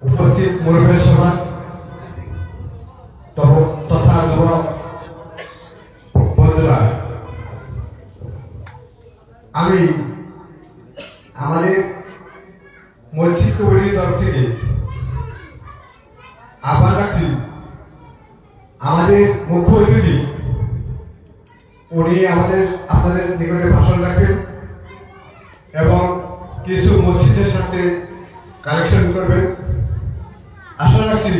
উপস্থিত মুরব্বী সমাজ তথা যুবক বন্ধুরা, আমি আমাদের মসজিদ কমিটির তরফ থেকে আহ্বান রাখছি, আমাদের মুখ্য অতিথি উনি আপনাদের নিকটে ভাষণ রাখবেন এবং কিছু মসজিদের সাথে কালেকশন করবেন। আশা রাখছি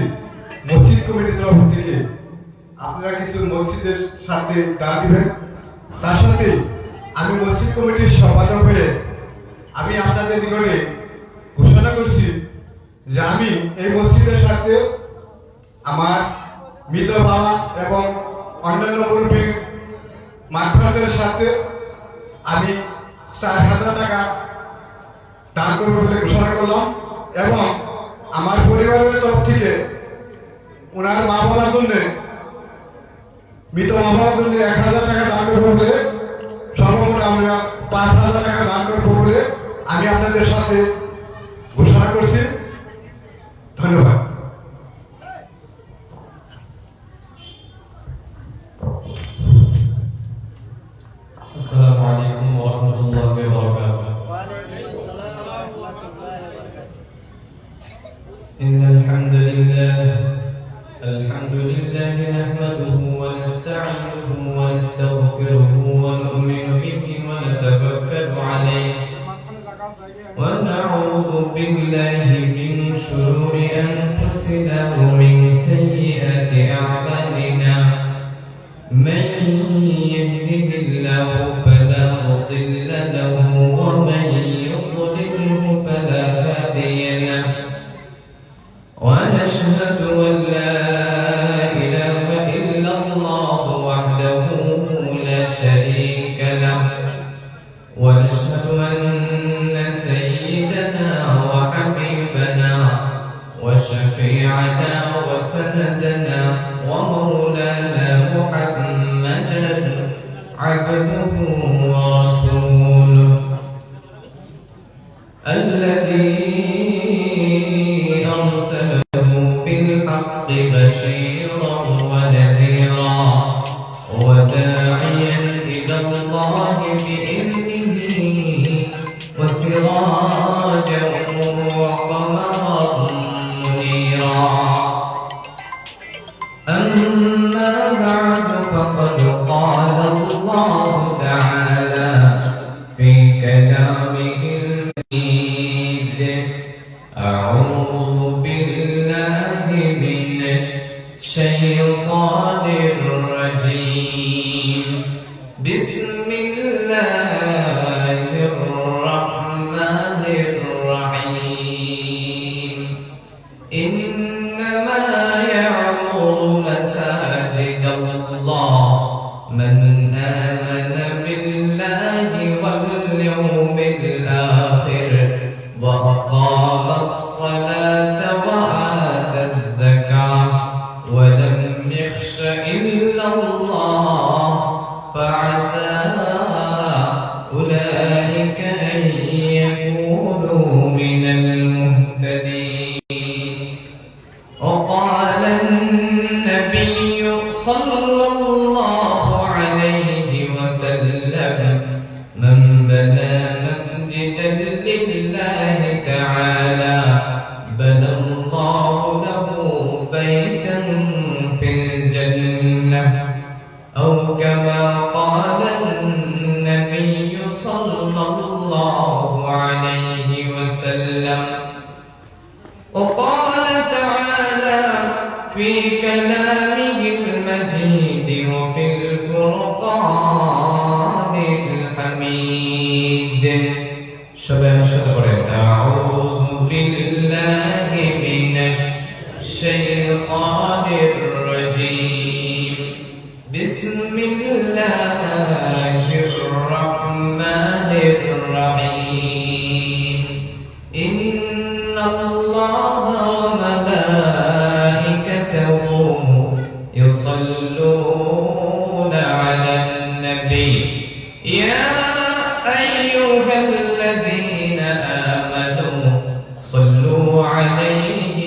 মসজিদ কমিটির তরফ থেকে আপনারা কিছু মসজিদের সাথে দান দিবেন। তার সাথে আমি মসজিদ কমিটির সম্পাদক হয়ে আমি আপনাদের নিকটে ঘোষণা করছি যে আমি এই মসজিদের সাথে আমার মৃত বাবা এবং অন্যান্য মুরব্বীর মাধ্যমের সাথে আমি 4,000 টাকা দান করব বলে ঘোষণা করলাম এবং আমার পরিবারের তরফ থেকে ওনার মা বাবার জন্য মৃত মা বাবার জন্য 1,000 টাকা দান করবো বলে সর্বমোট আমরা 5,000 টাকা দান করবো বলে আমি আপনাদের সাথে ঘোষণা করছি। ধন্যবাদ। السلام عليكم ورحمة الله وبركاته. وعليكم السلام ورحمة الله وبركاته. إن الحمد لله نحمده ونستعينه ونستغفره ونؤمن به ونتوكل عليه ونعوذ بالله من شرور أنفسنا ومن سيئات أعمالنا. من يهده الله فلا مضل له ومن يضلله فلا هادي له. ونشهد أن لا إله إلا الله وحده لا شريك له. ونشهد أن سيدنا وحبيبنا وشفيعنا وسندنا ومولانا محمدا عبده ورسوله الذي أرسله بالحق بشيرا ونذيرا وداعيا إلى الله بإذنه وسراجا وقمرا منيرا. أما بعد فقد قال الله تعالى في كلامه المجيد: أعوذ بالله من الشيطان الرجيم. بسم الله الرحمن الرحيم. إنما يعمر مساجد الله من آمن بالله واليوم الآخر وأقام الصلاة وآتى الزكاة ولم يخش إلا الله فعسى أولئك أن يكونوا من المهتدين. وقال النبي صلى الله عليه وسلم: من بنى مسجدا لله تعالى بنى الله له بيتا في الجنة، أو كما قال النبي صلى الله عليه وسلم. وقال تعالى في كلامه المجيد وفي الفرقان الحميد: أعوذ بالله من الشيطان الرجيم. بسم الله الرحمن الرحيم. إن الله وملائكته يصلون على النبي يا أيها الذين آمنوا صلوا عليه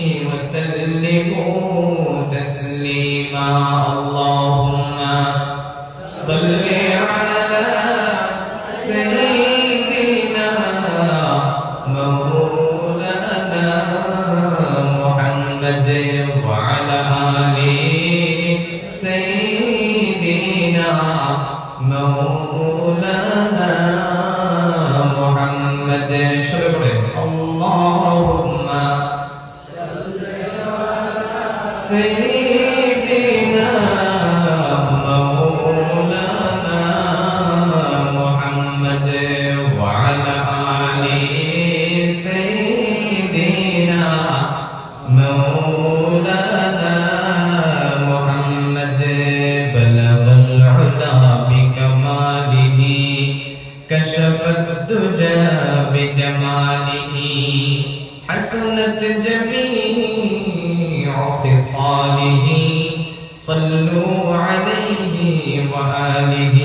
سيدنا مولانا محمد وعلى آل سيدنا مولانا محمد بلغ العلا بكماله كشف الدجى بجماله حسنت جميع خصاله صلوا عليه وآله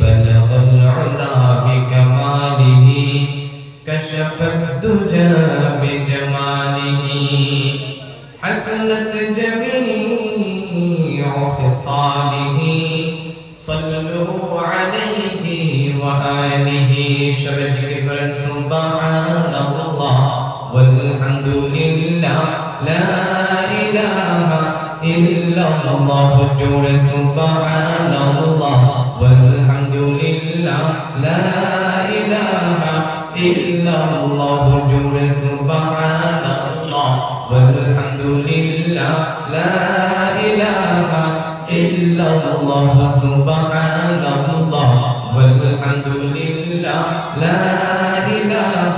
بلغ العلا بكماله كشف الدجى بجماله حسنت جميع خصاله صلوا عليه وآله شبه كبر سبحان الله والحمد لله لا إله إلا الله جل سبحان الله والحمد لله لا إله إلا الله جل سبحان الله والحمد لله لا إله إلا الله سبحان الله والحمد لله لا إله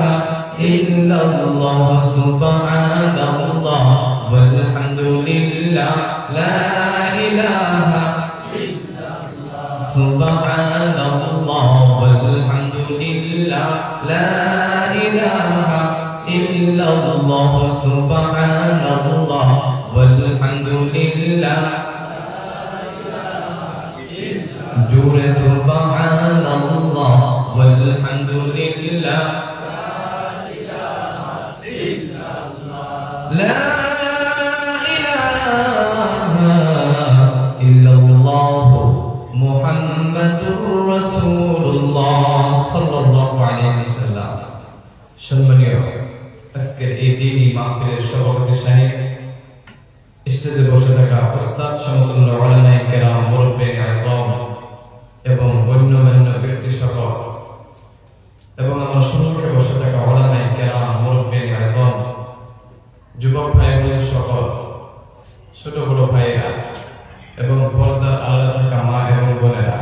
إلا الله سبحان الله والحمد لله لا إله سبحان الله والحمد لله لا إله إلا الله سبحان الله والحمد لله جور سبحان الله والحمد لله لا إله إلا الله محمد رسول الله صلى الله عليه وسلم সম্মানীয় আজকের এই দিনই মাহফিলের সভাপতি সাহেব স্টেজে বসে থাকা উস্তাদ সমতুল্য উলামায়ে কেরাম মুরব্বিয়ে আযম এবং গণ্যমান্য ব্যক্তি সকল এবং আমার সম্মুখে বসে থাকা উলামায়ে কেরাম মুরব্বিয়ে আযম যুবক ভাই বোন সকল ছোট বড় ভাইরা এবং পর্দার আড়ালে থাকা মা এবং বোনেরা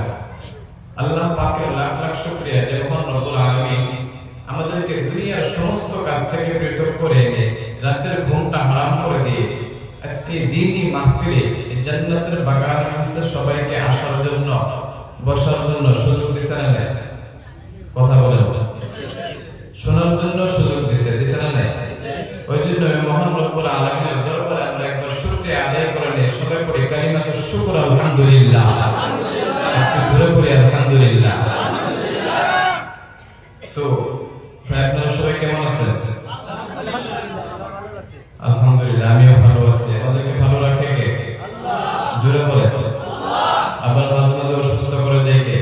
আল্লাহ পাকের লাখ লাখ শুকরিয়া যে মহান রব্বুল আলামিন আমাদেরকে দুনিয়ার সমস্ত কাজ থেকে পৃথক করে এনে রাতের ঘুমটা হারাম করে দিয়ে আজকে দিনই মাহফিলে এই জান্নাতের বাগানের কাছে সবাইকে আসার জন্য বসার জন্য সুযোগ দিছে না নাই? কথা বলেন, শোনার জন্য সুযোগ দিছে না নাই? ওই জন্য মহান রব্বুল আলামিনের দরবারে আমরা একবার শুকরিয়া আদায় করে নিই। সবাই পড়ি কালিমাতুশ শুকর আলহামদুলিল্লাহ। একটু জোরে পড়ি আলহামদুলিল্লাহ। তো আপনারা সবাই কেমন আছেন? আলহামদুলিল্লাহ, আমিও ভালো আছি। আমাদেরকে ভালো রাখে কে? জোরে বলে আবার মাঝে মাঝে অসুস্থ করে দেয় কে?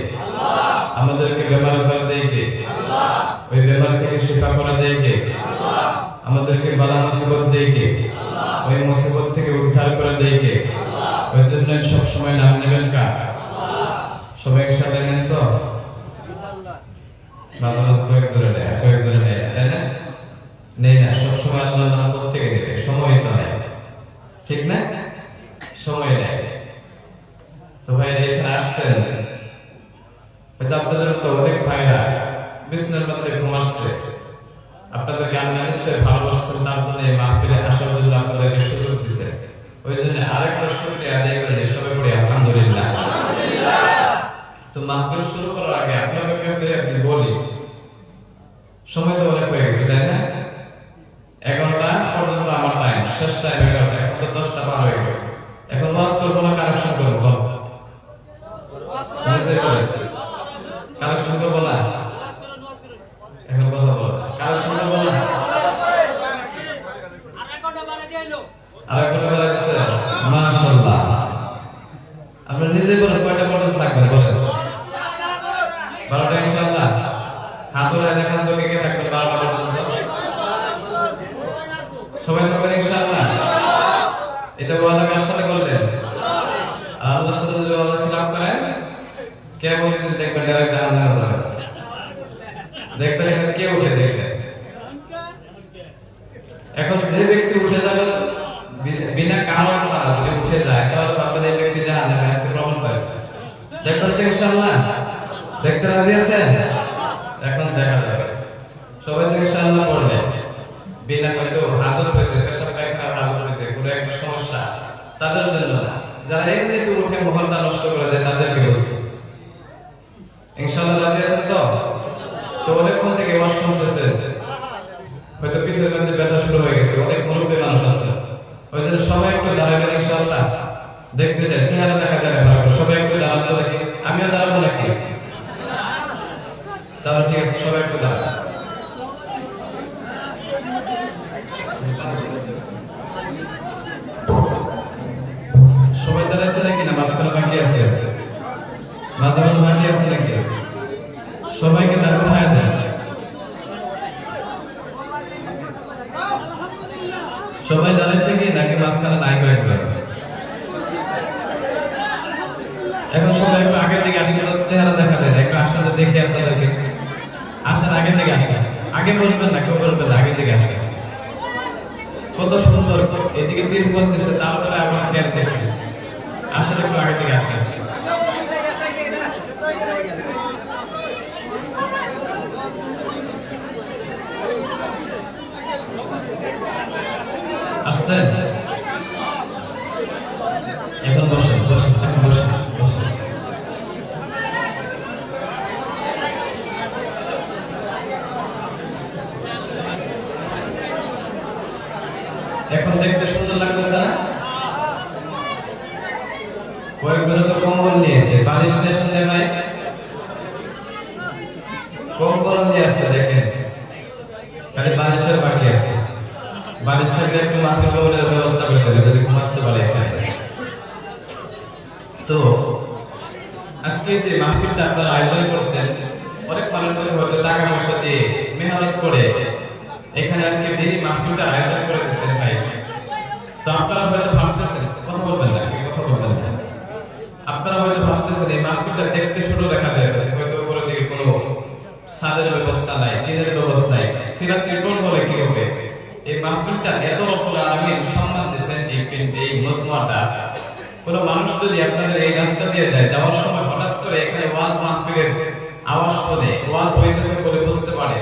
আমাদেরকে বেমার আজার দেয় কে? ওই বেমার থেকে শিফা করে দেয় কে? আমাদেরকে বালা মুসিবত দেয় কে? ওই মুসিবত থেকে উদ্ধার করে দেয় কে? ওই জন্য সব সময় নাম নেবেন কার? সবাই একসাথে নেন তো? মাঝে মাঝে কয়েকজনে নেয়, তাই না? নেই না, সব সময় আল্লাহ নাম প্রত্যেকে নেবে, সময় তো নেয়, ঠিক না? সময় নেয়। তো ভাই এখানে আসছেন, হয়তো আপনাদের তো অনেক ভাইরা বিছানার মধ্যে ঘুমাচ্ছে, আপনাদেরকে আল্লাহ নিশ্চয় ভালোবাসছেন, তার জন্য এই মাহফিলে আসার জন্য আপনাদেরকে সুযোগ দিচ্ছে। ওই জন্য আরেকটা শুকরিয়া আদায় করে সবাই পড়ি আলহামদুলিল্লাহ। তো মাহফিল শুরু করার আগে আপনাদের কাছে আমি বলি, সময় তো অনেক হয়ে গেছে, তাই না? 11টা পর্যন্ত আমার টাইম, শেষ টাইম 11টা, এখন তো 10টা পার হয়ে গেছে। এখন ওয়াজ করবো না কালেকশন করবো? কালেকশন করবো না? এখন কথা বল, কালেকশন করবো না? আরেকটা বেলা দিচ্ছে, মাশাআল্লাহ। আপনারা নিজে বলেন কয়টা পর্যন্ত থাকবেন বলেন? 12টা ইনশাআল্লাহ। হাত ধরে দেখান তো কে কে থাকবেন 12টা পর্যন্ত? সবাই থাকবেন ইনশাআল্লাহ। এটা ওয়াদা কার সাথে করলেন? আল্লাহর সাথে যদি ওয়াদা খিলাফ করেন, কে বলছেন দেখবেন ডাইরেক্ট জাহান্নামে যাবেন। দেখবেন এখানে কে উঠে দেখবেন। এখন যে ব্যক্তি উঠে যাবে বিনা কারণ ছাড়া, দেখবেন তো ইনশাআল্লাহ? দেখতে রাজি আছেন? এখন দেখা যাবে। সবাই তো ইনশাআল্লাহ পড়বে। বিনা হয়তো হাজত হয়েছে, পেশাব পায়খানা হাজত হয়েছে, কোনো একটা সমস্যা তাদের জন্য না। যারা এমনিতে উঠে মহলটা নষ্ট করে দেয় তাদেরকে বলছি। ইনশাআল্লাহ রাজি আছেন তো? তো অনেকক্ষণ থেকে ওয়াজ শুনতেছে, হয়তো পিঠের মধ্যে ব্যথা শুরু হয়ে গেছে, অনেক মুরব্বী মানুষ আছে, ওই জন্য সবাই একটু দাঁড়াবেন ইনশাআল্লাহ। দেখতে চাই, চেহারা দেখা যায় না, সবাই একটু দাঁড়াবো নাকি? আমিও দাঁড়াবো নাকি? তাহলে ঠিক আছে, সবাই একটু দাঁড়ান। সবাই দাঁড়াইছে নাকি, না মাঝখানে বাকি আছে? মাঝখানে বাকি আছে নাকি? সবাইকে দাঁড়াতে হয় না? সবাই দাঁড়াইছে কি নাকি মাঝখানে নাই কয়েকজন? এখন সবাই একটু আগের দিকে আসলে চেহারা দেখা যায়, একটু আসলে দেখি আপনাদেরকে। আসেন, আগের দিকে আসেন। আগে বলবেন না, কেউ বলবেন না, আগের দিকে আসেন। কত সুন্দর, এদিকে তীর বলতেছে, তারপরে আবার খেলতেছে। আসলে একটু আগের দিকে আসেন। আসছেন? এখন বসেন, বসেন, এখন বসেন, বসেন। এখন দেখতে সুন্দর লাগতেছে না? কয়েকজনে তো কম্বল নিয়েছে, বালিশ স্টেশন দেয় নাই, কম্বল নিয়ে আসছে। দেখেন, খালি বালিশের বাকি আছে। বালিশ থাকলে একটু মাথার কবরের ব্যবস্থা করে দেবে, যদি ঘুমাতে পারে এখানে। তো আজকে যে মাহফিলটা আপনারা আয়োজন করছেন, অনেক মানুষ হয়তো টাকা পয়সা দিয়ে মেহনত করে এখানে আজকে দিনই মাহফিলটা আয়োজন করে দিচ্ছেন ভাই। তো আপনারা হয়তো ভাবতেছেন, কথা বলবেন না, কথা বলবেন না, আপনারা হয়তো ভাবতেছেন এই মাহফিলটা দেখতে ছোট দেখা যায়, হয়তো উপরে দিকে কোনো ছাদের ব্যবস্থা নাই, টিনের ব্যবস্থা নাই, সিরাত রিপোর্ট বলে কি হবে? এই মাহফিলটা এত রকম আলামিন সম্মান দিচ্ছেন যে এই মজমুয়াটা, কোন মানুষ যদি আপনাদের এই রাস্তা দিয়ে যায়, যাওয়ার সময় হঠাৎ করে এখানে ওয়াজ মাহফিলের আওয়াজ শুনে ওয়াজ হইতেছে বলে বুঝতে পারে,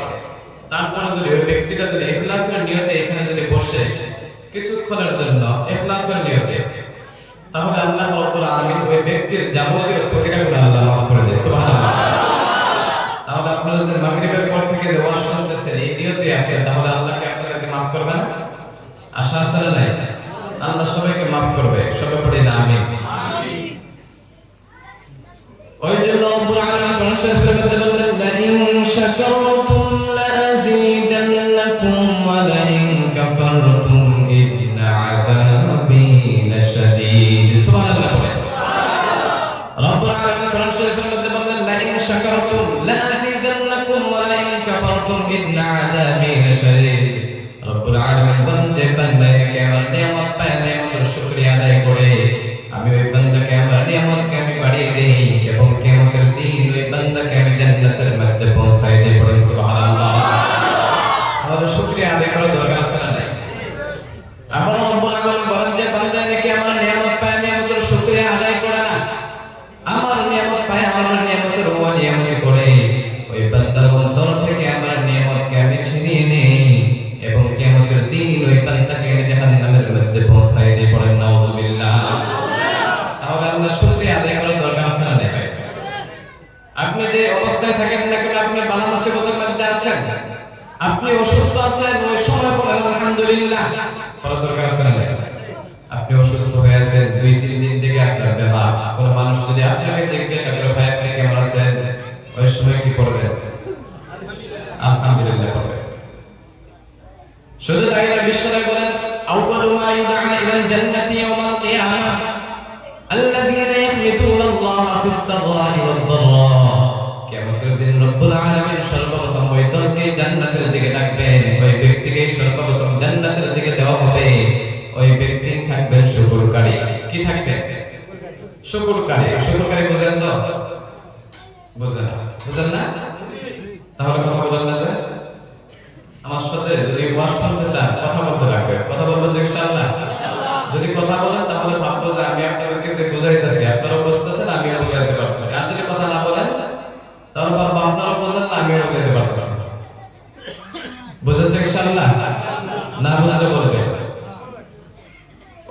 তারপরে যদি ওই ব্যক্তিটা যদি ইখলাসের নিয়তে এখানে যদি বসে কিছুক্ষণের জন্য ইখলাসের নিয়তে, তাহলে আল্লাহ রাব্বুল আলামিন ওই ব্যক্তির যাবতীয় সগীরাগুলো আল্লাহ মাফ করে দেয়। সুবহানাল্লাহ। তাহলে আপনারা যে মাগরিবের পর থেকে যে ওয়াজ শুনতেছেন এই নিয়তে আছেন, তাহলে আল্লাহ কি আপনাদেরকে মাফ করবে না? আশা আছে না নাই? আল্লাহ সবাইকে মাফ করবে, সবাই পড়ি না আমিন। ওই জন্য রব্বুল আলামিন কোরআনের মধ্যে বলেন, লাইন শাকারতুম লাযীদান্নাকুম ওয়া লাইন কাফারতুম ইন্না আযাবি লাশাদীদ। সুবহানাল্লাহ। রব্বুল আলামিন কোরআনের মধ্যে বলেন, লাইন শাকারতুম লাযীদান্নাকুম ওয়া লাইন কাফারতুম ইন্না আযাবি লাশাদীদ। রব্বুল আলামিন বলেন, যে বান্দাকে আমার নিয়ামত পায়, নিয়ামতের শুকরিয়া আদায় করে, আমি ওই বান্দাকে আমার নিয়ামতকে আমি বাড়িয়ে দেই এবং কিয়ামতের দিন ওই বান্দাকে আমি জান্নাতের মধ্যে পৌঁছাই দেই। পড়ুন সুবহানাল্লাহ। আমাদের শুকরিয়া আদায় করার দরকার আছে না নাই? এখন রব্বুল আলামিন বলেন, যে বান্দা নাকি আমার নিয়ামত পায়, নিয়ামতের শুকরিয়া আদায় করে না, আমার নিয়ামত পায়, আমার নিয়ামতের নিয়ামত করে, ওই বান্দার অন্তর থেকে আমার নিয়ামতকে আমি ছিনিয়ে নেই এবং কিয়ামতের দিন ওই বান্দাকে আমি জাহান্নামের মধ্যে পৌঁছাই দেই। পড়েন নাউযুবিল্লাহ। তাহলে আমরা শুকরিয়া আদায় করার দরকার আছে না নাই? আপনি যে অবস্থায় থাকেন না কেন, আপনি ভালো মুসিবতের মধ্যে আছেন, আপনি অসুস্থ আছেন, ওই সময় পড়েন আলহামদুলিল্লাহ করার দরকার আছে না নাই? আপনি অসুস্থ হয়ে আছেন, 2-3 দিন থেকে আপনার বেমার, কোন মানুষ যদি আপনাকে জিজ্ঞাসা করে, ভাই আপনি কেমন আছেন, ওই সময় কি করবেন? আলহামদুলিল্লাহ করবেন। শুধু তাই না, বিশ্বনবী বলেন, আউয়ালু মা ইউদআ ইলাল জান্নাতি ইয়াওমাল কিয়ামাহ আল্লাযীনা ইয়াহমিদুনা আল্লাহ ফিস-সারা'i ওয়াদ-দাররা। কিয়ামতের দিন রব্বুল আলামিন সর্বপ্রথম ওই দলকে জান্নাতের দিকে ডাকবেন, ওই ব্যক্তিকে সর্বপ্রথম জান্নাতের দিকে দেওয়া হবে। ওই ব্যক্তি থাকবেন শুকরকারী। কি থাকবেন? শুকরকারী। শুকরকারী বুঝেন তো? বুঝেন না? বুঝেন না? তাহলে কথা বলেন না? আমার সাথে যদি ওয়াজ শুনতে চান, কথা বলতে রাখবেন। কথা বলবেন ইনশাআল্লাহ। যদি কথা বলেন তাহলে ভাববো যে আমি আপনাদেরকে বুঝাইতেছি, আপনারা বুঝতেছেন, আমিও বুঝাইতে পারতেছি।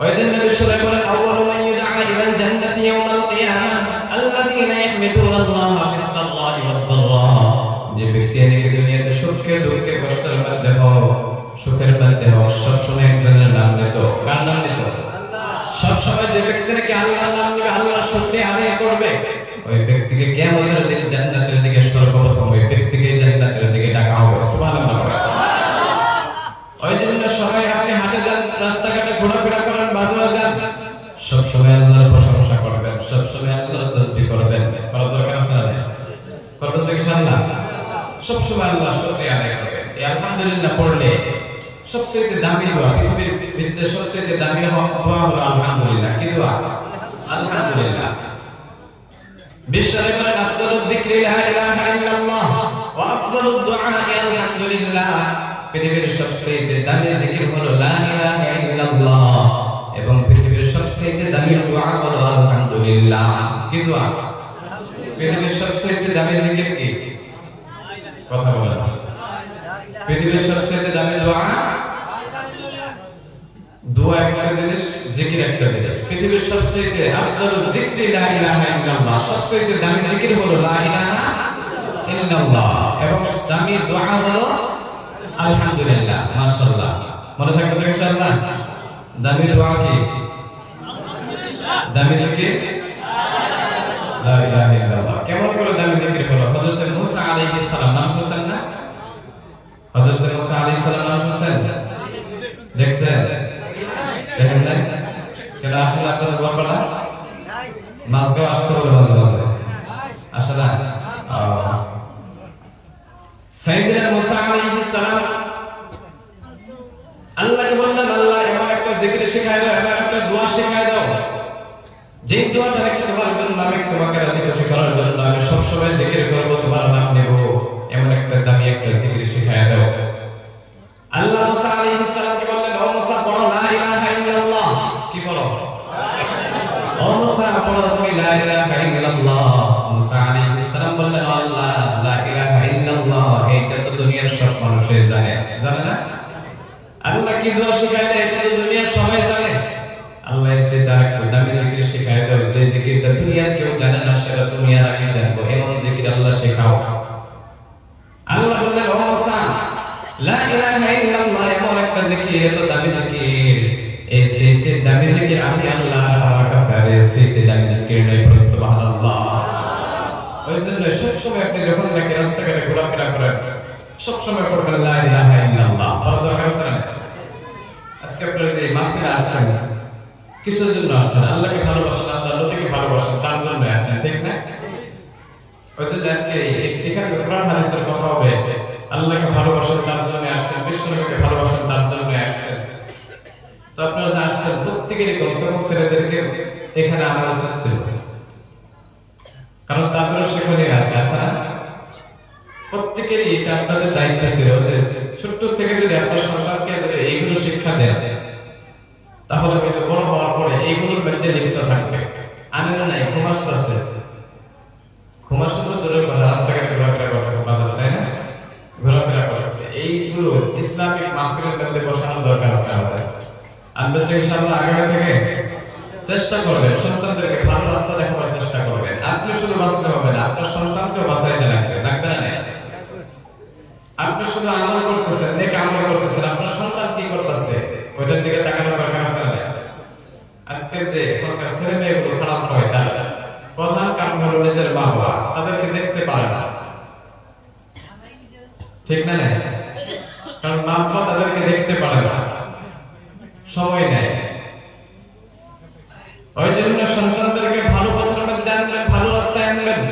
ওইদিন নবী সাল্লাল্লাহু আলাইহি ওয়াসাল্লাম বলেন আউয়ালু মান ইউদআ ইলাল জান্নাতি ইয়াওমাল কিয়ামাহ আল্লাযীনা ইয়াহমিদুনাল্লাহা ফিস-সাররা'i ওয়াদ-দাররা। যে ব্যক্তি এই দুনিয়াতে সুখে দুঃখে কষ্টের মধ্যে হোক সুখের মধ্যে হোক সবসময় একজনের নাম নিত। কার নাম নিত? সবসময় যে ব্যক্তি নাকি আল্লাহর নাম নিবে, আল্লাহর শুকরিয়া আদায় করবে, ওই ব্যক্তিকে কিয়ামতের দিন জান্নাতের দিকে সর্বপ্রথম ওই ব্যক্তিকে জান্নাতের দিকে ডাকা হবে। সুবহানাল্লাহ। ওই জন্য সবাই আপনি হাঁটে যান, রাস্তাঘাটে ঘোরাফেরা করেন, বাজারে যান, সবসময় আল্লাহর প্রশংসা করবেন, সবসময় আল্লাহর তাসবিহ করবেন। করার দরকার আছে না? করবেন তো ইনশাআল্লাহ। সবসময় আল্লাহর শুকরিয়া আদায় করবেন। এই আলহামদুলিল্লাহ পড়লে সবচেয়ে দামি দোয়া, পৃথিবীর ভিতরে সবচেয়ে দামি দোয়া হলো আলহামদুলিল্লাহ। কি দোয়া? আলহামদুলিল্লাহ। বিশ্বরে বলেন আফদালুদ যিকরি লা ইলাহা ইল্লাল্লাহ ওয়া আফদালুদ দুআই আলহামদুলিল্লাহ। পৃথিবীর সবচেয়ে দামি জিকির হলো লা ইলাহা ইল্লাল্লাহ এবং পৃথিবীর সবচেয়ে দামি দোয়া হলো আলহামদুলিল্লাহ। কি দোয়া? পৃথিবীর সবচেয়ে দামি জিকির কি? কথা বলেন। পৃথিবীর সবচেয়ে দামি দোয়া, দোয়া একটা জিনিস, জিকির একটা জিনিস। পৃথিবীর সবচেয়ে আফদালুল যিকরি লা ইলাহা ইল্লাল্লাহ, সবচেয়ে দামি জিকির হলো লা ইলাহা ইল্লাল্লাহ এবং দামি দোয়া হলো আলহামদুলিল্লাহ। মাশাআল্লাহ। মনে থাকবে তো ইনশাআল্লাহ। দামি দোয়া কি? দামি জিকির লা ইলাহা ইল্লাল্লাহ। কেমন করে দামি জিকির হলো? হযরত মুসা আলাইহিস সালাম নাম শুনছেন না? হযরত মুসা আলাইহিস সালাম নাম শুনছেন? দেখছেন? দেখেন না? কেন আসলে আপনার দোয়া করা মাঝগাঁও আসছে বলে মাঝে মাঝে আসে না? সাইয়েদনা মুসা আলাইহিস সালাম আল্লাহকে বললেন, আল্লাহ এমন একটা জিকির শেখায় দাও, এমন একটা দোয়া শেখায় দাও যে দোয়াটা নাকি তোমার জন্য, আমি তোমাকে রাজি খুশি করার জন্য আমি সবসময় জিকির করবো, তোমার নাম নেব, এমন একটা দামি একটা জিকির শেখায় দাও। আল্লাহ মুসা আলাইহিস সালামকে বললেন, ও মুসা পড়ো লা ইলাহা ইল্লাল্লাহ। কি পড়ো? ও মুসা পড়ো তুমি লা ইলাহা ইল্লাল্লাহ। মুসা আলাইহিস সালাম বললেন, আল্লাহ লা ইলাহা ইল্লাল্লাহ এটা তো দুনিয়ার সব মানুষই জানে, জানে না? আল্লাহ কি দোয়া শেখায় দেয় এটা তো দুনিয়ার সবাই জানে। আল্লাহ এসে ডাকতো, দামি জিকির শেখায় দাও, যে জিকিরটা দুনিয়ার কেউ জানে না সেটা তুমি আর আমি জানবো, এমন জিকির আল্লাহ শেখাও। আল্লাহ বললেন, ও মুসা লা ইলাহা ইল্লাল্লাহ এমন একটা জিকির, এত দামি জিকির, এই সেই দামি জিকির আমি আল্লাহ আমার কাছে আর সেই দামি জিকির নেই। সুবহানাল্লাহ। ওই জন্য সবসময় আপনি যখন নাকি রাস্তাঘাটে ঘোরাফেরা করেন সবসময় পড়বেন লা ইলাহা ইল্লাল্লাহ। পড়ার দরকার আছে না? আজকে আপনারা যে মাহফিলে আছেন কিসের জন্য আছেন? আল্লাহকে ভালোবাসেন, আল্লাহর নবীকে ভালোবাসেন, তার জন্য আছেন, ঠিক না? ওই জন্য আজকে এখানে কোরআন হাদিসের কথা হবে, আল্লাহকে ভালোবাসেন তার জন্য আসছেন, বিশ্বনবীকে ভালোবাসেন তার জন্য আসছেন। তো আপনারা যা আসছেন প্রত্যেকেরই কমসে কম ছেলেদেরকে এখানে আনা উচিত ছিল, কারণ তাদেরও সেখানে আছে, আছে না? প্রত্যেকেরই এটা আপনাদের দায়িত্ব ছিল যে ছোট্ট থেকে যদি আপনার সন্তানকে এইগুলো শিক্ষা দেন তাহলে কিন্তু বড় হওয়ার পরে এইগুলোর মধ্যে লিপ্ত থাকবে। আনে না নাই ঘুমাস আছে, ঘুমাস তো দূরের কথা, রাস্তাঘাটে ঘোরাফেরা করতেছে, বাজারে, তাই না? ঘোরাফেরা করতেছে, এইগুলো ইসলামিক মাহফিলের মধ্যে বসানোর দরকার আছে আমাদের। আমরা তো ইনশাআল্লাহ আগে থেকে চেষ্টা করবেন সন্তানদেরকে ভালো রাস্তা দেখাবার চেষ্টা করবেন। আপনি শুধু বাঁচতে হবে না, আপনার সন্তানকেও বাঁচাইতে লাগবে, লাগবে না? আপনি শুধু আমল করতেছেন, নেক আমল করতেছেন, আপনার সন্তান কি করতেছে ওইটার দিকে তাকানোর দরকার আছে না? আজকে যে এখনকার ছেলে মেয়েগুলো খারাপ হয় তার প্রধান কারণ হলো নিজের মা বাবা তাদেরকে দেখতে পারে না, ঠিক না? কারণ মা বাবা তাদেরকে দেখতে পারে না, সময় নেয়। ওই জন্য সন্তানদেরকে ভালো পথের মধ্যে আনবেন, ভালো রাস্তায় আনবেন।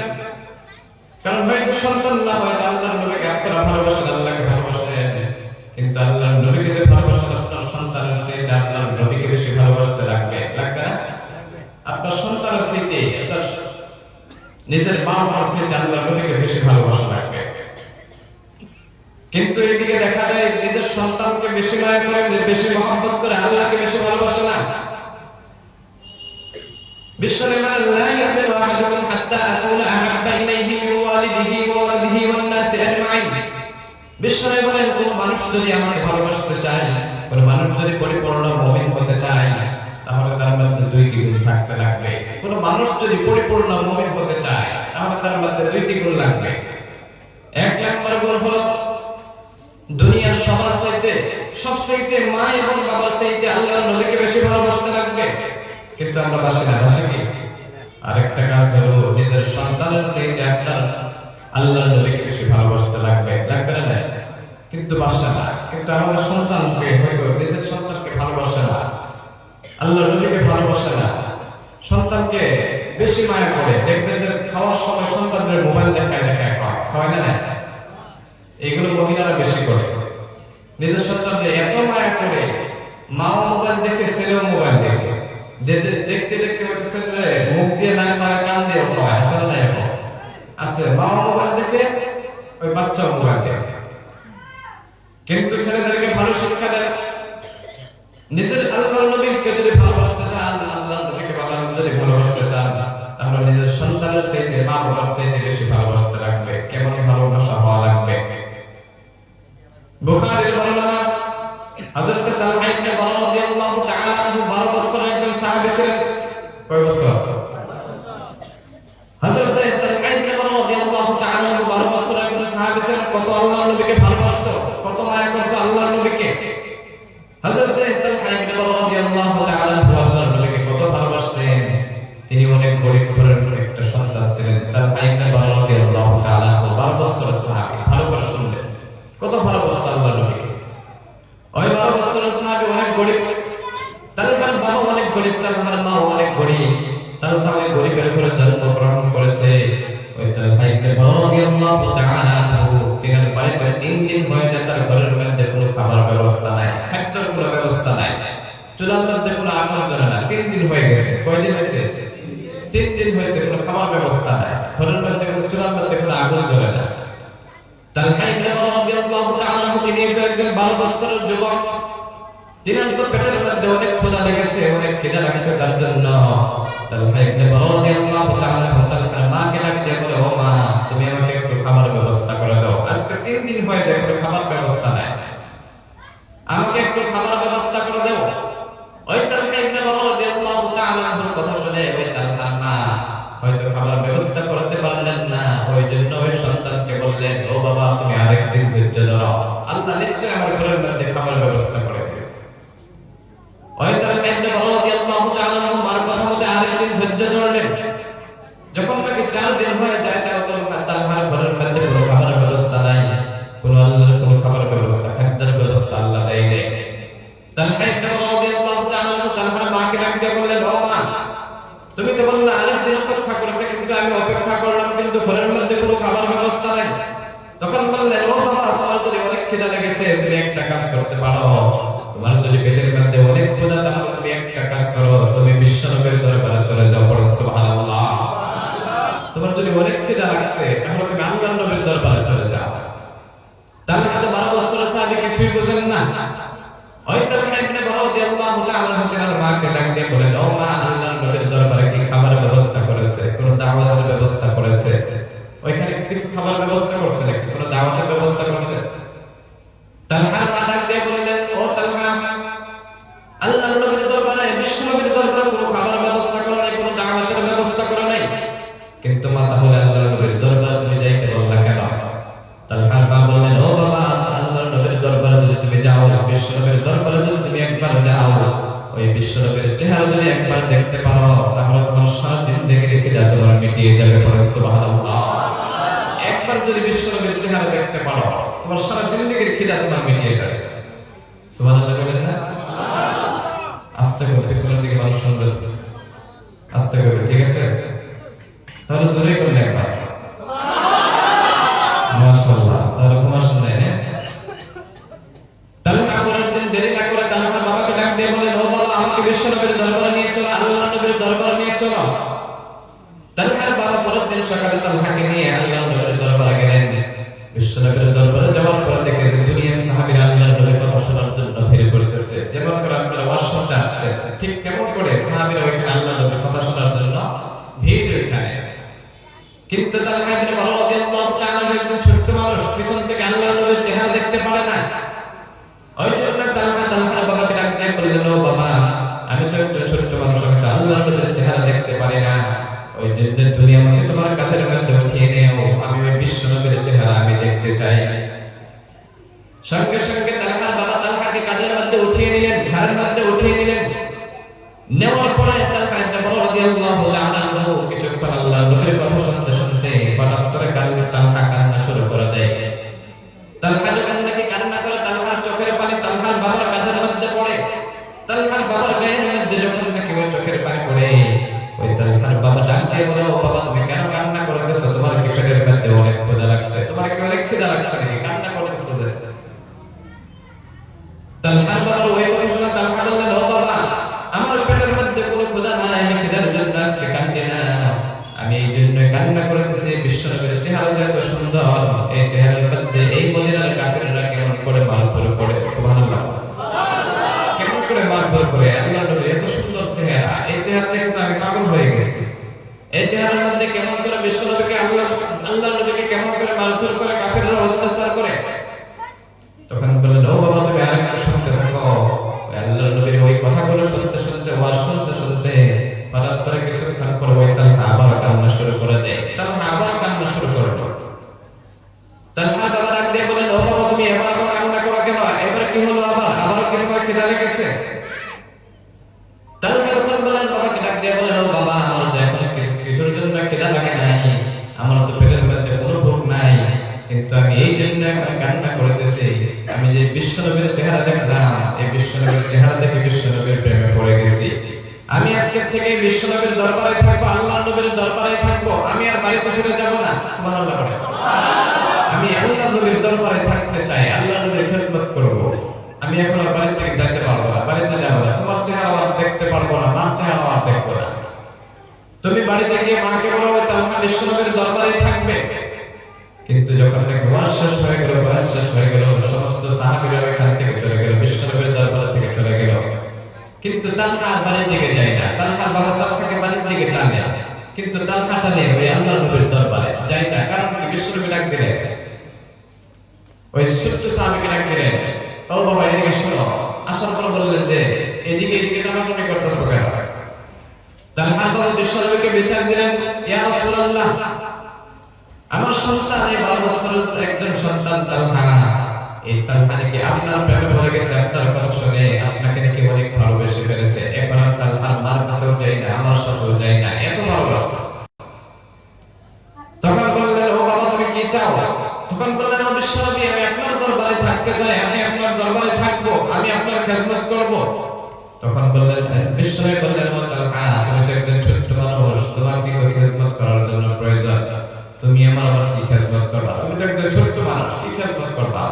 কারণ হয়তো সন্তান না হয় আল্লাহর নবীকে আপনারা ভালোবাসেন, আল্লাহকে ভালোবাসেন, কিন্তু আল্লাহর নবীকে যে ভালোবাসেন আপনার সন্তানের চেয়ে আল্লাহর নবীকে বেশি ভালোবাসতে লাগবে, লাগবে না? আপনার সন্তানের চেয়ে আপনার নিজের মা বাবার চেয়ে আল্লাহর নবীকে বেশি ভালোবাসা লাগবে। কিন্তু এদিকে দেখা যায় নিজের সন্তানকে বেশি মায়া করে, বেশি মহব্বত করে, আল্লাহকে বেশি ভালোবাসে না। বিশ্বনবী বলেন, লা ইয়ামিনু আহাদুকুম হাত্তা আকুনা আহাব্বা ইলাইহি মিন ওয়ালিদিহি ওয়া ওয়ালিদিহি ওয়ান নাসি আজমাইন। বিশ্বনবী বলেন, কোন মানুষ যদি আমাকে ভালোবাসতে চায়, কোন মানুষ যদি পরিপূর্ণ মুমিন হতে চায়, দুইটি গুণ থাকতে লাগবে। কোন মানুষ যদি পরিপূর্ণ মুমিন হতে চায় তাহলে তার মধ্যে দুইটি গুণ লাগবে। এক নম্বর গুণ হলো দুনিয়ার সবার চাইতে সবচেয়ে মা এবং বাবার চাইতে আল্লাহর নবীকে বেশি ভালোবাসতে লাগবে। কিন্তু আমরা বাসি না, বাসি কি? আরেকটা কাজ হলো নিজের সন্তানের চাইতে আপনার আল্লাহর নবীকে বেশি ভালোবাসতে লাগবে, লাগবে না? কিন্তু বাসা না। কিন্তু আমাদের সন্তানকে হয়তো নিজের সন্তানকে ভালোবাসে না, আল্লাহর নবীকে ভালোবাসে না, সন্তানকে বেশি মায়া করে। দেখবেন যে খাওয়ার সময় সন্তানদের মোবাইল দেখায় দেখায় খাওয়ায় না, এগুলো মহিলারা বেশি করে। নিজের সন্তানকে এত মায়া করে, মাও মোবাইল দেখে ছেলেও মোবাইল দেখে, দেখতে দেখতে ছেলে মুখ দিয়ে না খায়, কান দিয়ে খাওয়ায়। আসলে না এখন আছে, মাও মোবাইল দেখে ওই বাচ্চাও মোবাইল দেখে। কিন্তু ছেলেদেরকে ভালো শিক্ষা দেয়। নিজের আল্লাহর নবীকে যদি ভালোবাসতে চান, আল্লাহর নবীকে যদি ভালোবাসতে চান, তাহলে নিজের সন্তানের চাইতে মা বাবার চাইতে বেশি ভালোবাসতে লাগবে। কেমন ভালোবাসা হওয়া লাগবে? বুখারীর বর্ণনা, হযরত তালহা ইবনে বারা রাদিয়াল্লাহু তাআলা আনহু 12 বছরের একজন সাহাবী ছিলেন। কয় বছর? হযরত তালহা ইবনে বারা রাদিয়াল্লাহু তাআলা আনহু 12 বছরের একজন সাহাবী ছিলেন। কত আল্লাহর নবীকে ভালোবাসতো, কত মায়া করতো আল্লাহর নবীকে। হযরত তালহা ইবনে বারা রাদিয়াল্লাহু তাআলা আনহু আল্লাহর নবীকে কত ভালোবাসতেন। তিনি অনেক গরীব ঘরের একটা সন্তান ছিলেন। তালহা ইবনে বারা রাদিয়াল্লাহু তাআলা আনহু 12 বছরের সাহাবী। ভালো করে শুনবেন, কত ভালোবাসতো আল্লাহর নবীকে। ওই 12 বছরের সাহাবী অনেক গরীব, তালহার বাবা অনেক গরীব, তালহার মা অনেক গরীব। তালহা ওই গরীবের ঘরে জন্মগ্রহণ করেছে। ওই তালহা ইবনে বারা রাদিয়াল্লাহু তাআলা আনহু তিনার বাড়িতে 3 দিন হয়ে যায়, তার ঘরের মধ্যে কোনো খাবার ব্যবস্থা নাই, খাদ্যের কোনো ব্যবস্থা নাই, চুলার মধ্যে কোনো আগুন জ্বলে না। 3 দিন হয়ে গেছে। কয়দিন হয়েছে? 3 দিন হয়েছে, কোনো খাবার ব্যবস্থা নাই, ঘরের মধ্যে কোনো চুলার মধ্যে কোনো আগুন জ্বলে না। তালহা ইবনে বারা রাদিয়াল্লাহু তাআলা আনহু তিনি একজন 12 বছরের যুবক। তিনার তো পেটের মধ্যে অনেক ক্ষুধা লেগেছে, অনেক খিদা লাগছে। তার জন্য তালহা ইবনে বারা রাদিয়াল্লাহু তাআলা আনহু তার মাকে ডাকতে বলে, ও মা, তুমি আমাকে একটু খাবার ব্যবস্থা করে দাও। আজকে 3 দিন হয়ে যায়, কোনো খাবার ব্যবস্থা নাই, আমাকে একটু খাবার ব্যবস্থা করে দাও। ওই তালহা ইবনে বারা রাদিয়াল্লাহু তাআলা আনহুর কথা শুনে ওই তালহার মা হয়তো খাবার ব্যবস্থা করতে পারলেন না। ওই জন্য ওই সন্তানকে বললেন, ও বাবা, তুমি আরেকদিন ধৈর্য ধরো, আল্লাহ নিশ্চয়ই আমার ঘরের মধ্যে খাবার ব্যবস্থা করে দেবে। ওই তালহা ইবনে বারা রাদিয়াল্লাহু তাআলা আনহু মার কথা মতো আরেকদিন ধৈর্য ধরলেন। যখন তাকে 4 দিন হয়ে যায়, তালহার ঘরের মধ্যে কোনো খাবার ব্যবস্থা নাই, কোনো আল্লাহর কোনো খাবার ব্যবস্থা, খাদ্যের ব্যবস্থা আল্লাহ দেয় নাই। তালহা ইবনে বারা রাদিয়াল্লাহু তাআলা আনহু তালহার মাকে ডাকতে বললেন, ও মা, তুমি তো বললে আরেকদিন অপেক্ষা করতে, কিন্তু আমি অপেক্ষা করলাম, কিন্তু ঘরের মধ্যে কোনো খাবার ব্যবস্থা নাই। তখন বললেন, ও বাবা, তোমার যদি অনেক খিদা লেগেছে, তুমি একটা কাজ করতে পারো। তোমার যদি পেটের মধ্যে অনেক ক্ষুধা, তাহলে তুমি একটা কাজ করো, তুমি বিশ্বনবীর দরবারে চলে যাও। পড়ুন সুবহানাল্লাহ। তোমার যদি অনেক খিদা লাগছে, তাহলে তুমি আল্লাহর নবীর দরবারে চলে যাও। তাহলে 12 বছরের সাহাবী কিছুই বুঝেন না। ওই তালহা ইবনে বারা রাদিয়াল্লাহু তাআলা আনহু তার মাকে ডাকতে বলেন, ও মা, আল্লাহর নবীর দরবারে কি খাবার ব্যবস্থা করেছে, কোনো দাওয়াতের ব্যবস্থা করেছে? ওইখানে কিছু খাবার ব্যবস্থা করছে নাকি, কোনো দাওয়াতের ব্যবস্থা করছে? তালহা মা ডাকতে বললেন, ও তালহা, আল্লাহর নবীর দরবারে, বিশ্ব নবীর দরবারে কোনো খাবার ব্যবস্থা করে নাই, কোনো দাওয়াতের ব্যবস্থা করে নাই। কিন্তু মা, তাহলে আল্লাহর নবীর দরবারে তুমি যাইতে বললা কেন? তালহার মা বললেন, ও বাবা, আল্লাহর নবীর দরবারে যদি তুমি যাও, বিশ্ব নবীর দরবারে যদি তুমি একবার যাও, ওই বিশ্ব নবীর চেহারা যদি একবার দেখতে পারো, তাহলে তোমার সারা জিন্দেগি খিদা তোমার মিটিয়ে যাবে। পড়ুন সুবহানাল্লাহ। একবার যদি বিশ্ব নবীর চেহারা দেখতে পারো, তোমার সারা জিন্দেগির খিদা তোমার মিটিয়ে যাবে। সুবহানাল্লাহ বলেন না? আস্তে করে পিছনের দিকে মানুষ শুনবে, আস্তে করে, ঠিক আছে? তাহলে জোরে করলে একবার মাশাআল্লাহ, তাহলে ঘুমা শুনে না। তাহলে পরের দিন দেরি না করে তালহার বাবাকে ডাক দিয়ে বলেন, ও বাবা, আমাকে বিশ্ব নবীর দরবারে নিয়ে চলো, আল্লাহর নবীর দরবারে নিয়ে চলো। তালহার বাবা পরের দিন সকালে তালহাকে নিয়ে আল্লাহর নবীর দরবারে গেলেন। বিশ্ব নবীর দরবারে যাওয়ার পর দেখে যে দুনিয়ার সাহাবীরা আল্লাহর নবীর কথা শোনার জন্য ভিড় করতেছে। যেমন করে আপনারা ওয়াজ শুনতে আসছে, ঠিক কেমন করে সাহাবীরা ওইখানে আল্লাহর নবীর কথা শোনার জন্য ভিড় ওইখানে। কিন্তু তালহা ইবনে বারা রাদিয়াল্লাহু তাআলা একজন ছোট্ট মানুষ, পিছন থেকে আল্লাহর নবীর চেহারা দেখতে পারে না। ওই জন্য তালহার বাবাকে ডাক দিয়ে বললেন, ও বাবা, আমি তো একজন ছোট্ট মানুষ, আমি নেওয়ার পরে তালহা রাদিয়াল্লাহু তাআলা আনহু কিছুক্ষণ আল্লাহর নবীর কথা শুনতে শুনতে হঠাৎ করে তালহা কান্না শুরু করে দেয়। তালহা যখন নাকি কান্না করে, তালহার চোখের পানি তালহার বাবার কাঁধের মধ্যে পড়ে। তালহার বাবার গায়ের মধ্যে যখন নাকি ওই চোখের পানি পড়ে, ওই তালহার বাবা ডাক দিয়ে বলে, ও বাবা তুমি কেন কান্না করতেছো? তোমার কি পেটের মধ্যে অনেক ক্ষুধা লাগছে? তোমার কি অনেক খিদা লাগছে নাকি কান্না করতেছো? তালহার বাবার ওই কথা শুনে তালহা বললেন, ও বাবা আমার পেটের মধ্যে কোনো ক্ষুধা নাই, আমি খিদার জন্য আজকে কাঁদছি না, আমি এই জন্য কান্না করতেছি বিশ্বনবীর চেহারা এত সুন্দর, এই চেহারার মধ্যে এই মদিনার কাফেররা কেমন করে মারধর করে। সুবহানাল্লাহ, কেমন করে মারধর করে। আল্লাহ নবীর এত সুন্দর চেহারা, এই চেহারা দেখে তো আমি পাগল হয়ে গেছি। এই চেহারার মধ্যে কেমন করে বিশ্বনবীকে আল্লাহ নবীকে কেমন করে মারধর করে, কাফেররা অত্যাচার করে। তখন বললেন, ও বাবা তুমি আরেকটু শুনতে থাকো। আল্লাহ নবীর ওই কথাগুলো শুনতে শুনতে, ওয়াজ শুনতে শুনতে হঠাৎ করে কিছুক্ষণ পর ওই তালহা আবার কান্না শুরু করে দেয়। তালহা আবার কান্না শুরু করলো। তালহা বাবা ডাক দিয়ে বলেন, ও বাবা তুমি এবার আবার কান্না করো কেন? এবার কি হলো? আবার কি তোমার খিদা লেগেছে? তালহা তখন বলেন, বাবাকে ডাক দিয়ে বলেন, ও বাবা আমার তো এখন কিছুর জন্য খিদা লাগে নাই, আমার তো পেটের মধ্যে কোনো ভোগ নাই, কিন্তু আমি এই জন্য এখন কান্না করতেছি, আমি যে বিশ্বনবীর চেহারা দেখলাম, এই বিশ্বনবীর চেহারা দেখে বিশ্বনবীর প্রেমে পড়ে গেছি। আমি আজকে থেকে বিশ্বনবীর দরবারে থাকবো, আল্লাহ নবীর দরবারে থাকবো, আমি আর বাড়িতে ফিরে যাব না। সুবহানাল্লাহ, আমি আল্লাহ নবীর দরবারে থাকতে চাই, আল্লাহ নবীর খেদমত করব। আমি এখন আর বাড়ি থেকে যেতে পারবো না, বাড়িতে যাবো না, তোমার চেহারা আর দেখতে পারবো না, মার চেহারা আর দেখবো না। তুমি বাড়িতে গিয়ে মাকে বলো তালহা বিশ্বনবীর দরবারে থাকবে। কিন্তু যখন ওয়াজ শেষ হয়ে গেল, বয়ান শেষ হয়ে গেল, সমস্ত সাহাবীরা এখান থেকে চলে গেল, বিশ্বনবীর দরবার থেকে চলে গেল, কিন্তু তালহা বাড়ির দিকে যায় না। তালহা বাবা তালহাকে বাড়ির দিকে টানে, কিন্তু তালহা টানে ওই আল্লাহ নবীর দরবারে যায় না। কারণ কি? বিশ্বনবী ডাক দিলেন, ওই ছোট্ট সাহাবীকে ডাক দিলেন, ও বাবা এদিকে শোনো। আসার পর বললেন যে এদিকে এদিকে টানাটানি করতেছো কেন? তালহা তখন বিশ্বনবীকে বিচার দিলেন, ইয়া রাসূলুল্লাহ আমার সন্তান, এই 12 বছরের একজন সন্তান তালহা, এই তালহা নাকি আপনার প্রেমে পড়ে গেছে, আপনার কথা শুনে আপনাকে নাকি অনেক ভালোবেসে ফেলেছে। এখন আর তালহার মার কাছেও যাই না, আমার সাথেও যাই না, এত ভালোবাসা। তখন বললেন, ও বাবা তুমি কি চাও? তখন বললেন, ও বিশ্বনবী আমি আপনার দরবারে থাকতে চাই, আমি আপনার দরবারে থাকবো, আমি আপনার খেদমত করব। তখন বললেন, বিশ্বনবী বললেন, ও তালহা তুমি তো একজন ছোট্ট মানুষ, তোমার কি খেদমত করার জন্য প্রয়োজন? তুমি আমার কি খেদমত করবা? তুমি তো একজন ছোট্ট মানুষ, কি খেদমত করবা?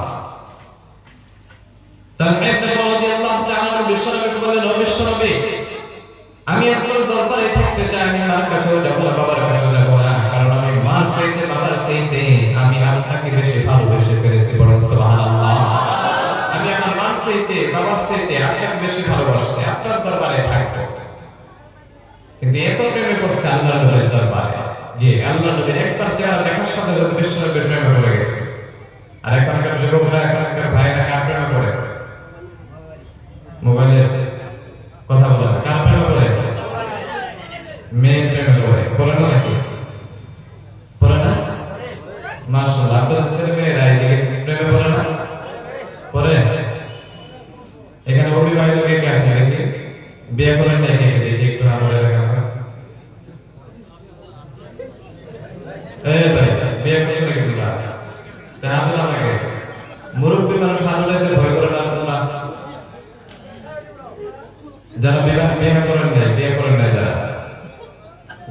তালহা রাদিয়াল্লাহু তাআলা বিশ্বনবীকে বললেন, ও বিশ্বনবী আমি আপনার দরবারে থাকতে চাই, আমি মার কাছেও যাব না, বাবার কাছেও যাব না, কারণ আমি মার চাইতে বাবার চাইতে আমি আপনাকে বেশি ভালোবেসে ফেলেছি। বলুন সুবহানাল্লাহ, আমি আমার মার চাইতে বাবার চাইতে আপনাকে বেশি ভালোবাসি, আপনার দরবারে থাকবো। কিন্তু এত প্রেমে পড়ছে আল্লাহ নবীর দরবারে যে আল্লাহ নবীর একবার চেহারা দেখার সাথে সাথে বিশ্বনবীর প্রেমে পড়ে গেছে। আর এখনকার যুবকরা, এখনকার ভাইরা কার প্রেমে পড়ে? মোবাইলে কথা বলে কার প্রেমে পড়ে? মেয়ের প্রেমে পড়ে। পড়ে না নাকি? পড়ে না? মাশাআল্লাহ, আপনাদের ছেলে মেয়েরা এদিকে প্রেমে পড়ে না? পড়ে? এখানে অবিবাহিত কে কে আছে দেখি? বিয়ে করেন না কে কে? দেখি একটু আমাদের এলাকা। ভাই বিয়ে করছো নাকি তোমরা? তা আসলে আমাকে মুরব্বী মানুষ আসলে ভয় করে না তোমরা? যারা বিয়ে করেন নাই, বিয়ে করেন নাই, যারা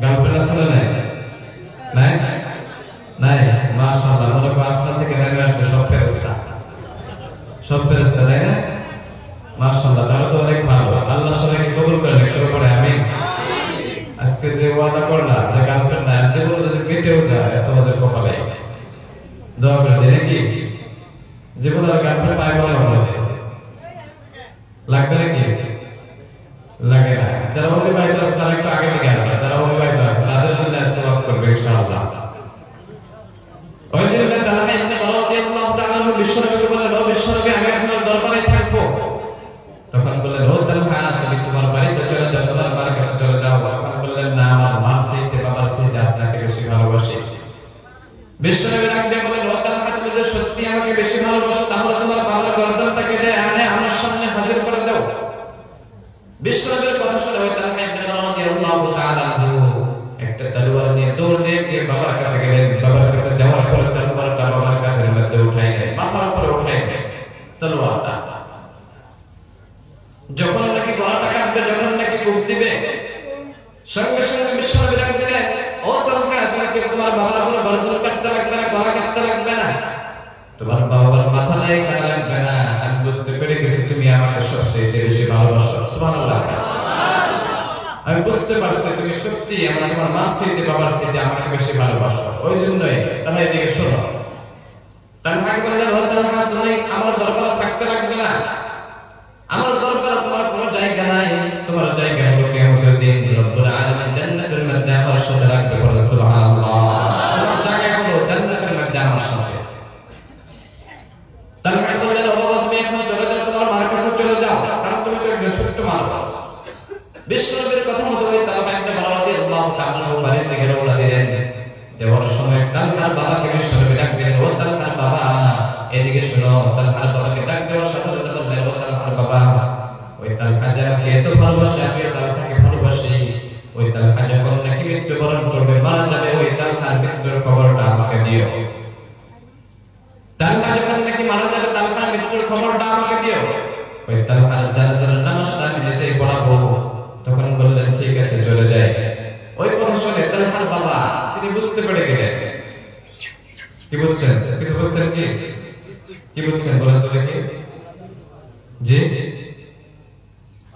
গার্লফ্রেন্ড আসলে নাই নাই নাই, মাশাআল্লাহ, মনে করো আসমান থেকে নেমে আসছে সব ফেরেশতা, সব ফেরেশতা, তাই না? মাশাআল্লাহ, তাহলে তো অনেক ভালো। আল্লাহ সবাইকে কবুল করেন, শুরু করে আমিন। আজকে যে ওয়াদা করলাম যে গার্লফ্রেন্ড নাই, জীবন যদি মেটেও যায় তোমাদের কপালে দোয়া করে দিই নাকি? জীবন আর গার্লফ্রেন্ড পাই বলে লাগবে নাকি? লাগে না। যারা অবিবাহিত আছে তারা একটু আগে থেকে আসবে, যারা অবিবাহিত আছে তাদের জন্য আজকে ওয়াজ করবে ইনশাআল্লাহ। ওই দিন তালহা ইবনে রাদিয়াল্লাহু তাআলা বিশ্বনবীকে বললেন, ও বিশ্বনবী আমি আপনার দরবারে থাকবো। তখন বললেন, ও তালহা তুমি তোমার বাড়িতে চলে যাও, তোমার মার কাছে চলে যাও। তখন বললেন, না আমার মার চাইতে বাবার চাইতে আপনাকে বেশি ভালোবাসি। বিশ্বনবী ডাক দিয়ে বললেন, ও তালহা তুমি যদি সত্যি আমাকে বেশি ভালোবাসো তাহলে তোমার বাবার গর্দনটাকে এনে আমার সামনে হাজির করে দাও। বিশ্বনবীর কথা কথা শুনে ওই তালহা ইবনে রাদিয়াল্লাহু তাআলা আনহু একটা তলোয়ার নিয়ে দৌড় দিয়ে গিয়ে বাবার কাছে গেলেন। বাবার কাছে যাওয়ার পরে তলোয়ারটা বাবার কাঁধের মধ্যে উঠাইলেন, মাথার উপরে উঠাইলেন তলোয়ারটা। যখন নাকি গলাটা কাটবে, যখন নাকি কূপ দিবে, সঙ্গে সঙ্গে বিশ্বনবী ডাক দিলেন, ও তালহা, তোমাকে তোমার বাবার উপরে গর্দন কাটতে লাগবে না, গলা কাটতে লাগবে না, তোমার বাবার মাথা নাই কাটা লাগবে না। আমি বুঝতে পেরে গেছি তুমি আমাকে সবচেয়ে বেশি ভালোবাসো। সুবহানাল্লাহ। আমি বুঝতে পারছি তুমি সত্যি আমার তোমার মা চাইতে বাবার চাইতে আমাকে বেশি ভালোবাসো। ওই জন্যই তাহলে এদিকে শোনো। তালহা বললেন, ও তালহা, তুমি আমার দরবারে থাকতে লাগবে না, আমার দরবারে তোমার কোনো জায়গা নাই, তোমার জায়গা হলো কিয়ামতের দিন রব্বুল আলামিন জান্নাতের মধ্যে আমার সাথে রাখবে। বলেন সুবহানাল্লাহ। তোমার জায়গা হলো জান্নাতের মধ্যে আমার সাথে। তালহা বললেন, ও বাবা, তুমি এখন চলে যাও, তোমার মার কাছে চলে যাও, কারণ তুমি তো একজন ছোট্ট মানুষ। বিশ্বনবীর কথা মতো ওই তালহা ইবনে রাদিয়াল্লাহু তাআলা বাড়ির দিকে রওনা দিলেন। যাওয়ার সময় তালহার বাবাকে বিশ্বনবী ডাক দিলেন, ও তালহার বাবা, এদিকে শোনো। তালহার বাবাকে ডাক দেওয়ার সাথে সাথে বললেন, ও তালহার বাবা, ওই তালহা যাকে এত ভালোবাসে, আমিও তালহাকে ভালোবাসি। ওই তালহা যখন নাকি মৃত্যুবরণ করবে, মারা যাবে, ওই তালহার মৃত্যুর খবরটা আমাকে দিও। তালহা যখন নাকি মারা যাবে, তালহার মৃত্যুর খবরটা আমাকে দিও। ওই তালহার জানাজার নামাজটা আমি নিজেই পড়াবো। তখন বললেন, ঠিক আছে, চলে যাই। ওই কথা শুনে তালহার বাবা তিনি বুঝতে পেরে গেলেন। কি বুঝছেন? কিছু বুঝছেন? কি বুঝছেন বলেন তো দেখি। জি,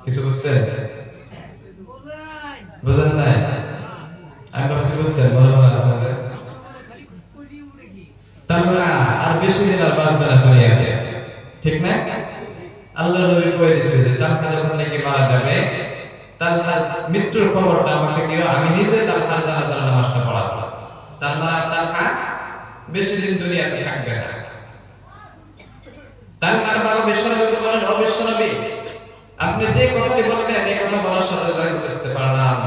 কিছু বুঝছেন? বুঝেন নাই? আমি ভাবছি বুঝছেন, মনে মনে আছে। তালহা আর বেশি দিন আর বাঁচবে না দুনিয়াতে, ঠিক না? আল্লাহ নবী কয়ে দিয়েছে যে তালহা যখন নাকি মারা যাবে, তালহার মৃত্যুর খবরটা আমাকে দিও, আমি নিজে তালহার জানাজার নামাজটা পড়াবো। তালহা বেশি দিন দুনিয়াতে থাকবে না। তালহার বাবা বিশ্বনবীকে বলেন, ও বিশ্বনবী, আপনি যে কথাটি বললেন এই কথা বলার সাথে সাথে বুঝতে পারলাম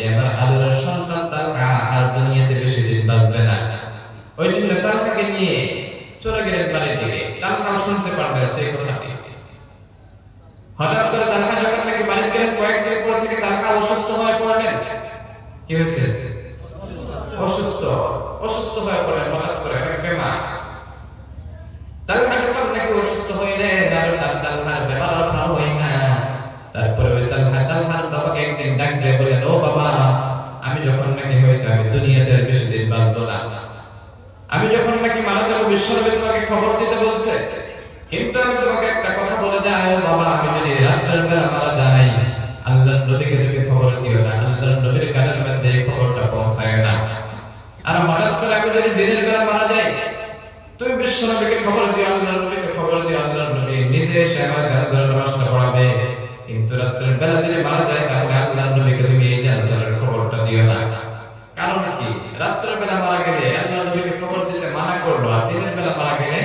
এবার আদরের সন্তান তালহা আর দুনিয়াতে বেশি দিন বাঁচবে না। ওই জন্য তালহাকে নিয়ে চলে গেলেন বাড়ির দিকে। তালহা শুনতে পারবেন সেই কথাটি। হঠাৎ করে তালহা যখন নাকি বাড়ি গেলেন, কয়েকদিন পর থেকে তালহা অসুস্থ হয়ে পড়লেন। কি হয়েছে? অসুস্থ হয়ে পড়লেন হঠাৎ করে, বেমার। তালহা যখন নাকি অসুস্থ হইলেন, আর তালহার বেমার ভালো হয় না। তারপরে ওই তালহার বাবাকে একদিন ডাক দিয়ে বললেন, ও বাবা, আমি যখন নাকি হয়তো আমি দুনিয়াতে বেশি দিন বাঁচবো না, আমি যখন নাকি মারা যাবো, বিশ্বনবী তোমাকে খবর দিতে বলছে, কিন্তু আমি তোমাকে একটা কথা বলে যাই, ও বাবা, আমি যদি রাত্রের বেলা মারা যাই, আল্লাহর নবীকে তুমি খবর দিও না, আল্লাহর নবীর কানের মধ্যে এই খবরটা পৌঁছায় না। আর হঠাৎ করে আমি যদি দিনের বেলা মারা যাই, তুমি বিশ্বনবীকে খবর দিও, আল্লাহর নবীকে খবর দিও, আল্লাহর নবী নিজে এসে আমার জানাজার নামাজটা পড়াবে। কিন্তু রাত্রের বেলা যদি মারা যায়, তাহলে আল্লাহর নবীকে তুমি এই জানাজার খবরটা দিও না। কারণ কি? রাত্রের বেলা মারা গেলে আল্লাহর নবীকে খবর দিতে মানা করলো, আর দিনের বেলা মারা গেলে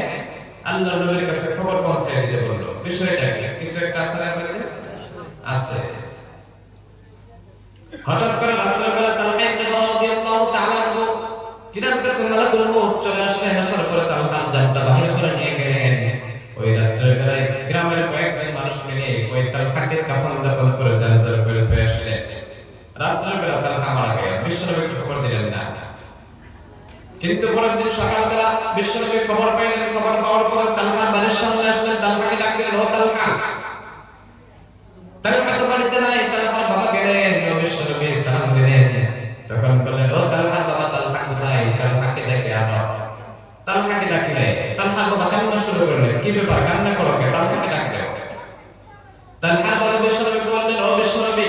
আল্লাহর নবীর কাছে খবর পৌঁছে দিতে বললো। বিষয়টা কি? কিছু একটা আছে। হঠাৎ করে রাত্রের বেলা তালহা ইবনে রাদিয়াল্লাহু তাআলা আনহু তিনার কাছে মালাকুল মউত চলে আসলেন। আসার পরে তালহা জানটা বাহির করে নিয়ে গেলেন। ওই রাত্রের বেলায় গ্রামের কয়েকজন মানুষ মিলে ওই তালহাকে কাফন দাফন করে জানাজার করে ফিরে আসলেন। রাত্রের বেলা তালহা মারা গেলেন, বিশ্বনবীকে খবর দিলেন না। কিন্তু পরের দিন সকালবেলা বিশ্বনবী খবর পাইলেন। খবর পাওয়ার পর তালহা বাড়ির সামনে আসলেন, তালহাকে ডাক দিলেন, ও তালহা। তালহা তো বাড়িতে নাই। তালহার বাবা গেলেন, বিশ্বনবী সালাম দিলেন। তখন বললেন, ও তালহা বাবা, তালহা কোথায়? তালহাকে ডেকে আনো। তালহাকে ডাকলে তালহা বাবা কান্না শুরু করলেন। কি ব্যাপার, কান্না করো কেন? তালহাকে ডাকলে তালহা বাবা বিশ্বনবীকে বললেন, ও বিশ্বনবী,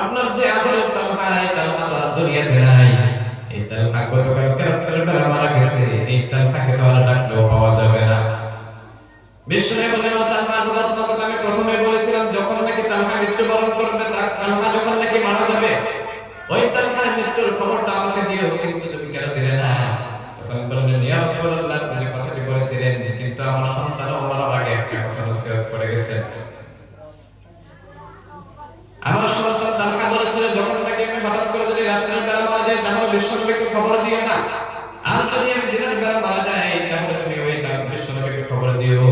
আপনার যে আদরের তালহা, এই তালহা তো আর দুনিয়াতে নাই। এই তালহা গতকাল রাত্রের বেলা মারা গেছে। এই তালহাকে তো আর ডাকলেও পাওয়া যাবে না। বিশ্বনবী বললেন, ও তালহা, তোমাকে আমি প্রথমে বলেছিলাম যখন নাকি তালহা মৃত্যুবরণ করবে, তালহা যখন নাকি মারা যাবে, ওই তালহার মৃত্যুর খবরটা আমাকে দিও, কিন্তু তুমি কেন দিলে না? তখন বললেন, ইয়া রাসূলুল্লাহ, আপনি কথাটি বলেছিলেন, কিন্তু আমার সন্তানও মরার আগে একটা কথা নসিহত করে গেছে। আমার সন্তান তালহা বলেছিল, যখন নাকি আমি হঠাৎ করে যদি রাত্রের বেলা মারা যাই, তাহলে বিশ্বনবীকে খবর দিও না, আর যদি আমি দিনের বেলা মারা যাই, তাহলে তুমি ওই বিশ্বনবীকে খবর দিও।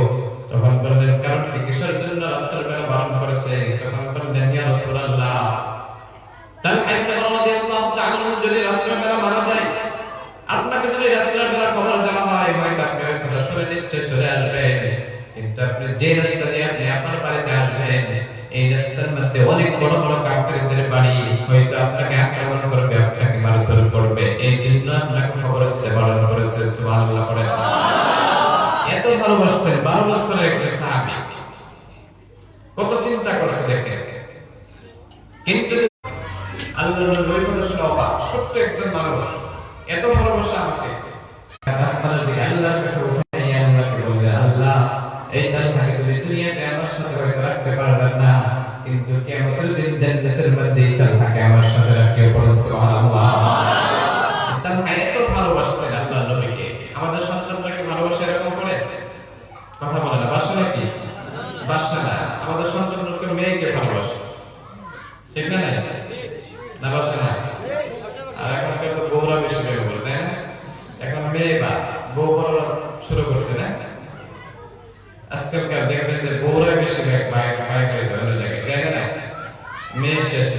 তখন বললেন, কারণ কিসের জন্য রাত্রের বেলা বারণ করেছে? তখন বললেন, ইয়া আপনাকে যদি রাত্রের বেলা খবর দেওয়া হয় হয়তো আপনি ওই কথা শুনে নিশ্চয় চলে আসবেন, কিন্তু আপনি যে রাস্তা দিয়ে আপনি আপনার বাড়িতে আসবেন এই রাস্তার মধ্যে অনেক বড় বড় কাফেরদের বাড়ি, হয়তো আপনাকে আক্রমণ করবে, আপনাকে মারধর করবে, এই জন্য আপনাকে খবর দিতে বারণ করেছে। সুবহানাল্লাহ পড়েন। এত ভালোবাসতেন 12 বছরের একজন সাহাবী, কত চিন্তা করছে দেখেন। কিন্তু আল্লাহর নবী কথা শুনে অবাক, সত্য একজন মানুষ এত ভালোবাসা আমাকে। আসমানের দিকে আল্লাহর কাছে উঠে আল্লাহকে বললেন, আল্লাহ এই তালহাকে তুমি দুনিয়াতে আমার সাথে হয়তো রাখতে পারবেন না, কিন্তু কিয়ামতের দিন জান্নাতের মধ্যে এই তালহাকে আমার সাথে রাখিও। বলেন সুবহানাল্লাহ। তালহা এত ভালোবাসতেন আল্লাহর নবীকে। আমাদের সন্তানদেরকে ভালোবাসা এরকম করে কথা বলে না, বাসা নাকি বাসা না, আমাদের সন্তানদেরকে মেয়েকে ভালোবাসে, ঠিক না? না বাসা না। আর এখনকার তো বউরা বেশি হয়ে বলে, তাই না? এখন মেয়ে বা বউ বড় শুরু করছে না, আজকালকার দেখবেন যে বউরা বেশি বাইক হয়ে অন্য জায়গায়, তাই না? মেয়ে শেষ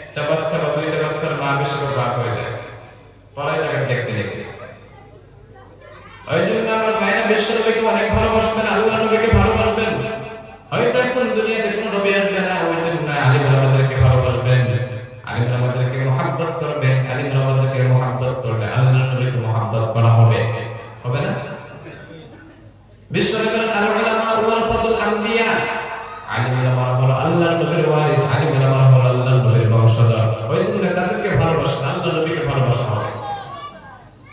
একটা বাচ্চা বা দুইটা বাচ্চার মা বেশি বাপ হয়ে যায় পরে জায়গায় দেখতে দেখতে। ওই জন্য আমরা ভাইরা বিশ্ব নবীকে অনেক ভালোবাসবেন, আল্লাহ নবীকে ভালোবাসবেন। হয়তো এখন দুনিয়াতে কোনো নবী আসবে না, ওই জন্য আলিম আমাদেরকে ভালোবাসবেন, আলিম আমাদেরকে মহব্বত করবেন, আলিম আমাদেরকে মহব্বত করবে, আল্লাহ নবীকে মহব্বত করা হবে, হবে না? বিশ্ব নবীর আল-উলামা ওয়ারাসাতুল আম্বিয়া, আলিম ওলামা হলো আল্লাহর নবীর ওয়ারিস, আলিম ওলামা হলো আল্লাহর নবীর বংশধর। ওই জন্য তাদেরকে ভালোবাসেন, আল্লাহ নবীকে ভালোবাসা হবে।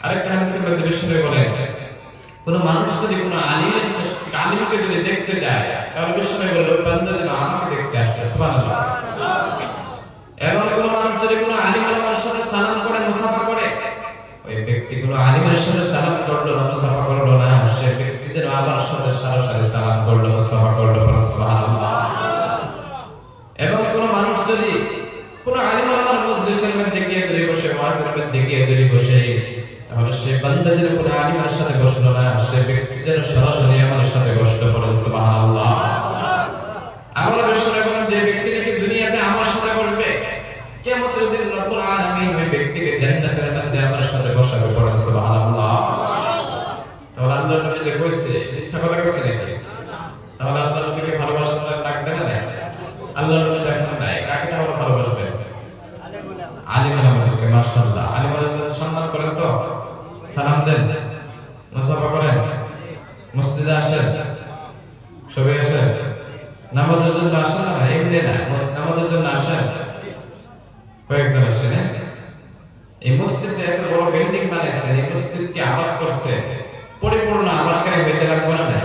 আরেকটা হাদিসের মধ্যে বিশ্ব নবী বলেন, কোন মানুষ যদি কোন আলিমকে যদি দেখতে যায় তাহলে বিশ্ব নবী বলেন ওই বান্দা যেন আমাকে দেখতে আসে। সুবহানাল্লাহ। এবং কোন মানুষ যদি কোন আলিম ওলামার সাথে সালাম করে মুসাফা করে, ওই ব্যক্তি কোন আলিমের সাথে সালাম করলো না, মুসাফা করলো না, সে ব্যক্তি যেন আমার সাথে সরাসরি সালাম করলো, মুসাফা করলো। সুবহানাল্লাহ। এবং কোন মানুষ যদি কোন আলিম ওলামার মজলিসের মধ্যে গিয়ে যদি বসে, ওয়াজের মধ্যে গিয়ে যদি বসে, তাহলে সে বান্দা যেন কোন আলিমের সাথে বসলো না, সে ব্যক্তি যেন সরাসরি আমার সাথে বসলো। সুবহানাল্লাহ। আমার বিষয় বলেন যে ব্যক্তি নাকি দুনিয়াতে আমার সাথে বসবে, কিয়ামতের দিন রব্বুল আলামিন ওই ব্যক্তিকে জান্নাতের মধ্যে আমার সাথে বসাবে। পড়েন সুবহানাল্লাহ। তাহলে আল্লাহ নবী যে কইছে মিথ্যা কথা কইছে নাকি? তাহলে আল্লাহ নবীকে ভালোবাসা লাগবে না? আল্লাহ নবী দেখেন নাই, কাকে তাহলে ভালোবাসবেন? আলিম ওলামাদেরকে। মাশাআল্লাহ। আলিম ওলামাদের সম্মান করেন তো, সালাম দেন, মুসাফা করেন, মসজিদে আসেন, সবাই আসেন, নামাজের জন্য আসেন না, এমনি না, নামাজের জন্য আসেন, কয়েকজন আসেন। এই মসজিদে এত বড় বিল্ডিং বানাইছে, এই মসজিদকে আবাদ করছে, পরিপূর্ণ আবাদকারী হইতে লাগবে না?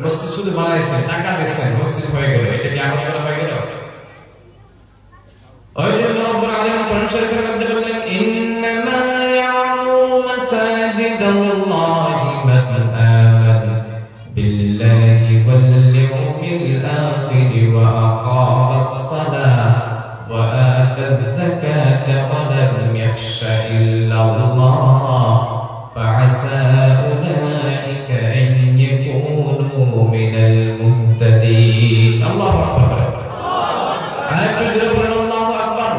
মসজিদ শুধু বানাইছে, টাকা দিচ্ছেন, মসজিদ হয়ে গেল, এটা কি আবাদ করা হয়ে গেল? ওই জন্য রব্বুল আলামিন কোরআন শরীফের মধ্যে বলেন, ইন্নামা ইয়ামুরু মাসাজিদাল্লাহি মান আমানা বিল্লাহি ওয়াল ইয়াউমিল আখির ওয়া আকামাস সালাহ ওয়া আতাজ যাকাতা ওয়া লাম ইয়াখশা ইল্লাল্লাহ ফাআসা উলাইকা আন ইয়াকুনু মিনাল মুহতাদিন। আল্লাহু আকবার। আরেকটু জোরে বলুন আল্লাহু আকবার।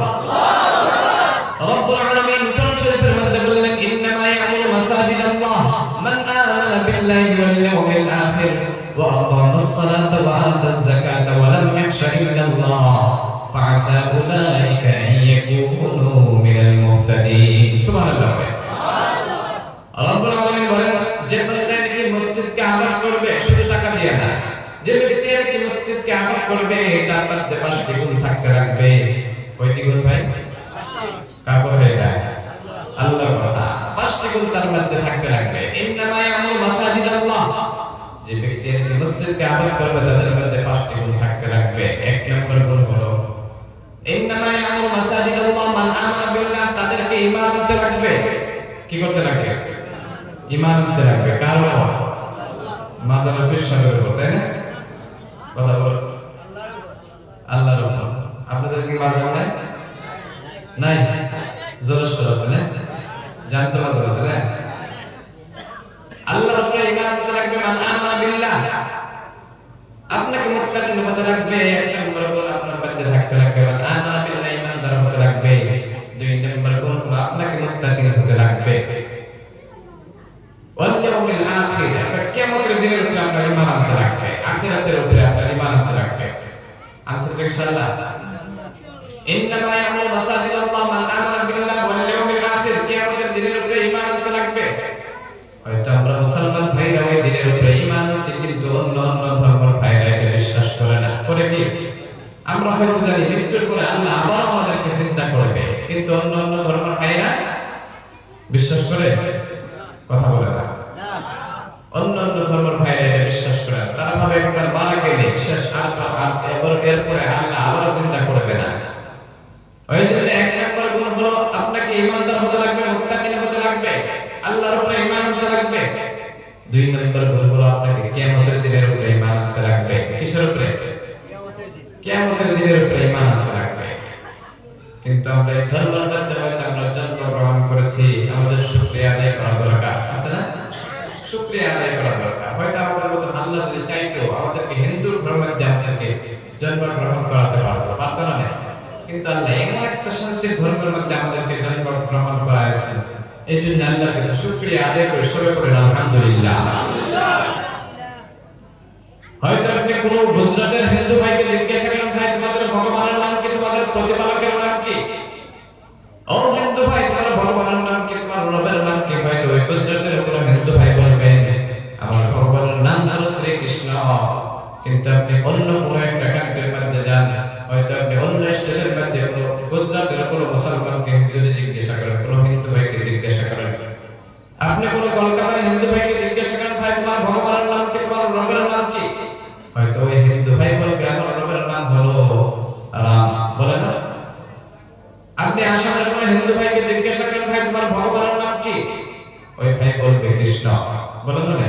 রব্বুল আলামিন কোরআন শরীফের মধ্যে বললেন, ইন্নামা ইয়ামুরু মাসাজিদাল্লাহ মান আমানা বিল্লাহি ওয়াল ইয়াউমিল আখির ওয়া আকামাস সালাতা ওয়া আতাজ যাকাতা ওয়া লাম ইয়াখশা ইল্লাল্লাহ ফাআসা উলাইকা আন ইয়াকুনু মিনাল মুহতাদিন। সুবহানাল্লাহ। রব্বুল আলামিন বলেন, যে বান্দা নাকি মসজিদকে আবাদ করবে শুধু টাকা দিয়ে না, যে ব্যক্তি নাকি মসজিদকে আবাদ করবে তার মধ্যে 5টি গুণ থাকতে রাখবে। কয়টি গুণ ভাই? কাগজ হয়ে যায় আল্লাহর কথা। 5টি গুণ তার মধ্যে থাকতে রাখবে। ইন্নামা ইয়ামুরু মাসাজিদাল্লাহ, যে ব্যক্তি নাকি মসজিদকে আবাদ করবে তাদের মধ্যে 5টি গুণ থাকতে রাখবে। 1 নম্বর গুণ হলো ইন্নামা ইয়ামুরু মাসাজিদাল্লাহ মান আমানা বিল্লাহ, তাদেরকে ঈমান করতে রাখবে। কি করতে রাখবে? ঈমান করতে রাখবে। কারণ মাজারের বিশ্বাসের উপর, তাই না? কথা বল, আল্লাহর উপর। আপনাদের কি মাজার নাই? নাই? জোরসোর আছে না? জানতে মাজার আছে না? আল্লাহর উপরে ঈমান করতে রাখবে। মান আমানা বিল্লাহ, আপনাকে মুত্তাকিন হতে রাখবে। 1 নম্বর গুণ আপনার মধ্যে থাকতে রাখবে। মান আমানা বিল্লাহ, ঈমানদার হতে রাখবে। 2 নম্বর গুণ আপনাকে মুত্তাকিন হতে লাগবে। ওয়াল ইয়াউমিল আখির, আপনার কিয়ামতের দিনের উপরে আপনার ঈমান আনতে লাগবে, আখিরাতের উপরে আপনার ঈমান আনতে লাগবে। আনসার ইনশাআল্লাহ। ইন্নামা ইয়ামুরু মাসাজিদাল্লাহ মান আমানা বিল্লাহি ওয়াল ইয়াউমিল আখির, কিয়ামতের দিনের উপরে ঈমান আনতে লাগবে। হয়তো আমরা মুসলমান ভাইরা ওই দিনের উপরে ঈমান আনছি, কিন্তু অন্য ধর্মের ভাইরা এটা বিশ্বাস করে না। করে কি? আমরা হয়তো জানি মৃত্যুর পরে আল্লাহ আবার আমাদেরকে চিন্তা করবে, কিন্তু অন্য ধর্মের ভাইরা বিশ্বাস করে? কথা বলে না। অন্য ধর্মের ভাইরা এটা বিশ্বাস করে না। তারা ভাবে একবার মারা গেলে শেষ, এরপরে আল্লাহ আবার চিন্তা করবে না। ওই জন্য এক নম্বর গুণ হলো আপনাকে ঈমানদার হতে লাগবে, মুত্তাকিন হতে লাগবে, আল্লাহর উপরে ঈমান আনতে লাগবে। দুই নম্বর গুণ হলো আপনাকে কিয়ামতের দিনের উপরে ঈমান আনতে লাগবে। কিসের উপরে? কিয়ামতের দিনের উপরে ঈমান আনতে লাগবে। কিন্তু আমরা এই ধর্মের কাছে হয়তো আমরা জন্মগ্রহণ করেছি, আমাদের শুকরিয়া আদায় করা দরকার আছে না? শুকরিয়া আদায় করা দরকার। হয়তো আমাদের মতো আল্লাহ যদি চাইতো আমাদেরকে হিন্দু ধর্মের আমাদেরকে জন্মগ্রহণ করাতে পারতো না, কিন্তু আল্লাহ এমন একটা শান্তির ধর্মের মধ্যে আমাদেরকে জন্মগ্রহণ করাইছে। এই জন্য আল্লাহর কাছে শুকরিয়া আদায় করে সবাই করেন আলহামদুলিল্লাহ। হয়তো আপনি কোন গুজরাটের হিন্দু ভাইকে জিজ্ঞাসা করেন, ভাই তোমাদের ভগবানের নাম কি, তোমাদের প্রতিপালকের নাম কি? ও হিন্দু ভাই, তোমার ভগবানের নাম কি, তোমার রবের নাম কি? হয়তো ওই গুজরাটের কোন হিন্দু ভাই বলবেন আমার ভগবানের নাম হলো শ্রীকৃষ্ণ। কিন্তু আপনি অন্য কোন একটা কান্ট্রির মধ্যে যান, হয়তো আপনি অন্য স্টেটের মধ্যে গুজরাটের কোন মুসলমানকে যদি জিজ্ঞাসা করেন, কোন হিন্দু ভাইকে জিজ্ঞাসা করেন, আপনি কোন কলকাতার হিন্দু ভাইকে জিজ্ঞাসা করেন, ভাই তোমার ভগবানের নাম কি, তোমার রবের নাম কি? হয়তো ওই হিন্দু ভাই বলবে আমার রবের নাম হলো রাম, বলে না? আপনি আসামের কোন হিন্দু ভাইকে জিজ্ঞাসা করেন, ভাই তোমার ভগবানের নাম কি? ওই ভাই বলবে কৃষ্ণ, বলে না?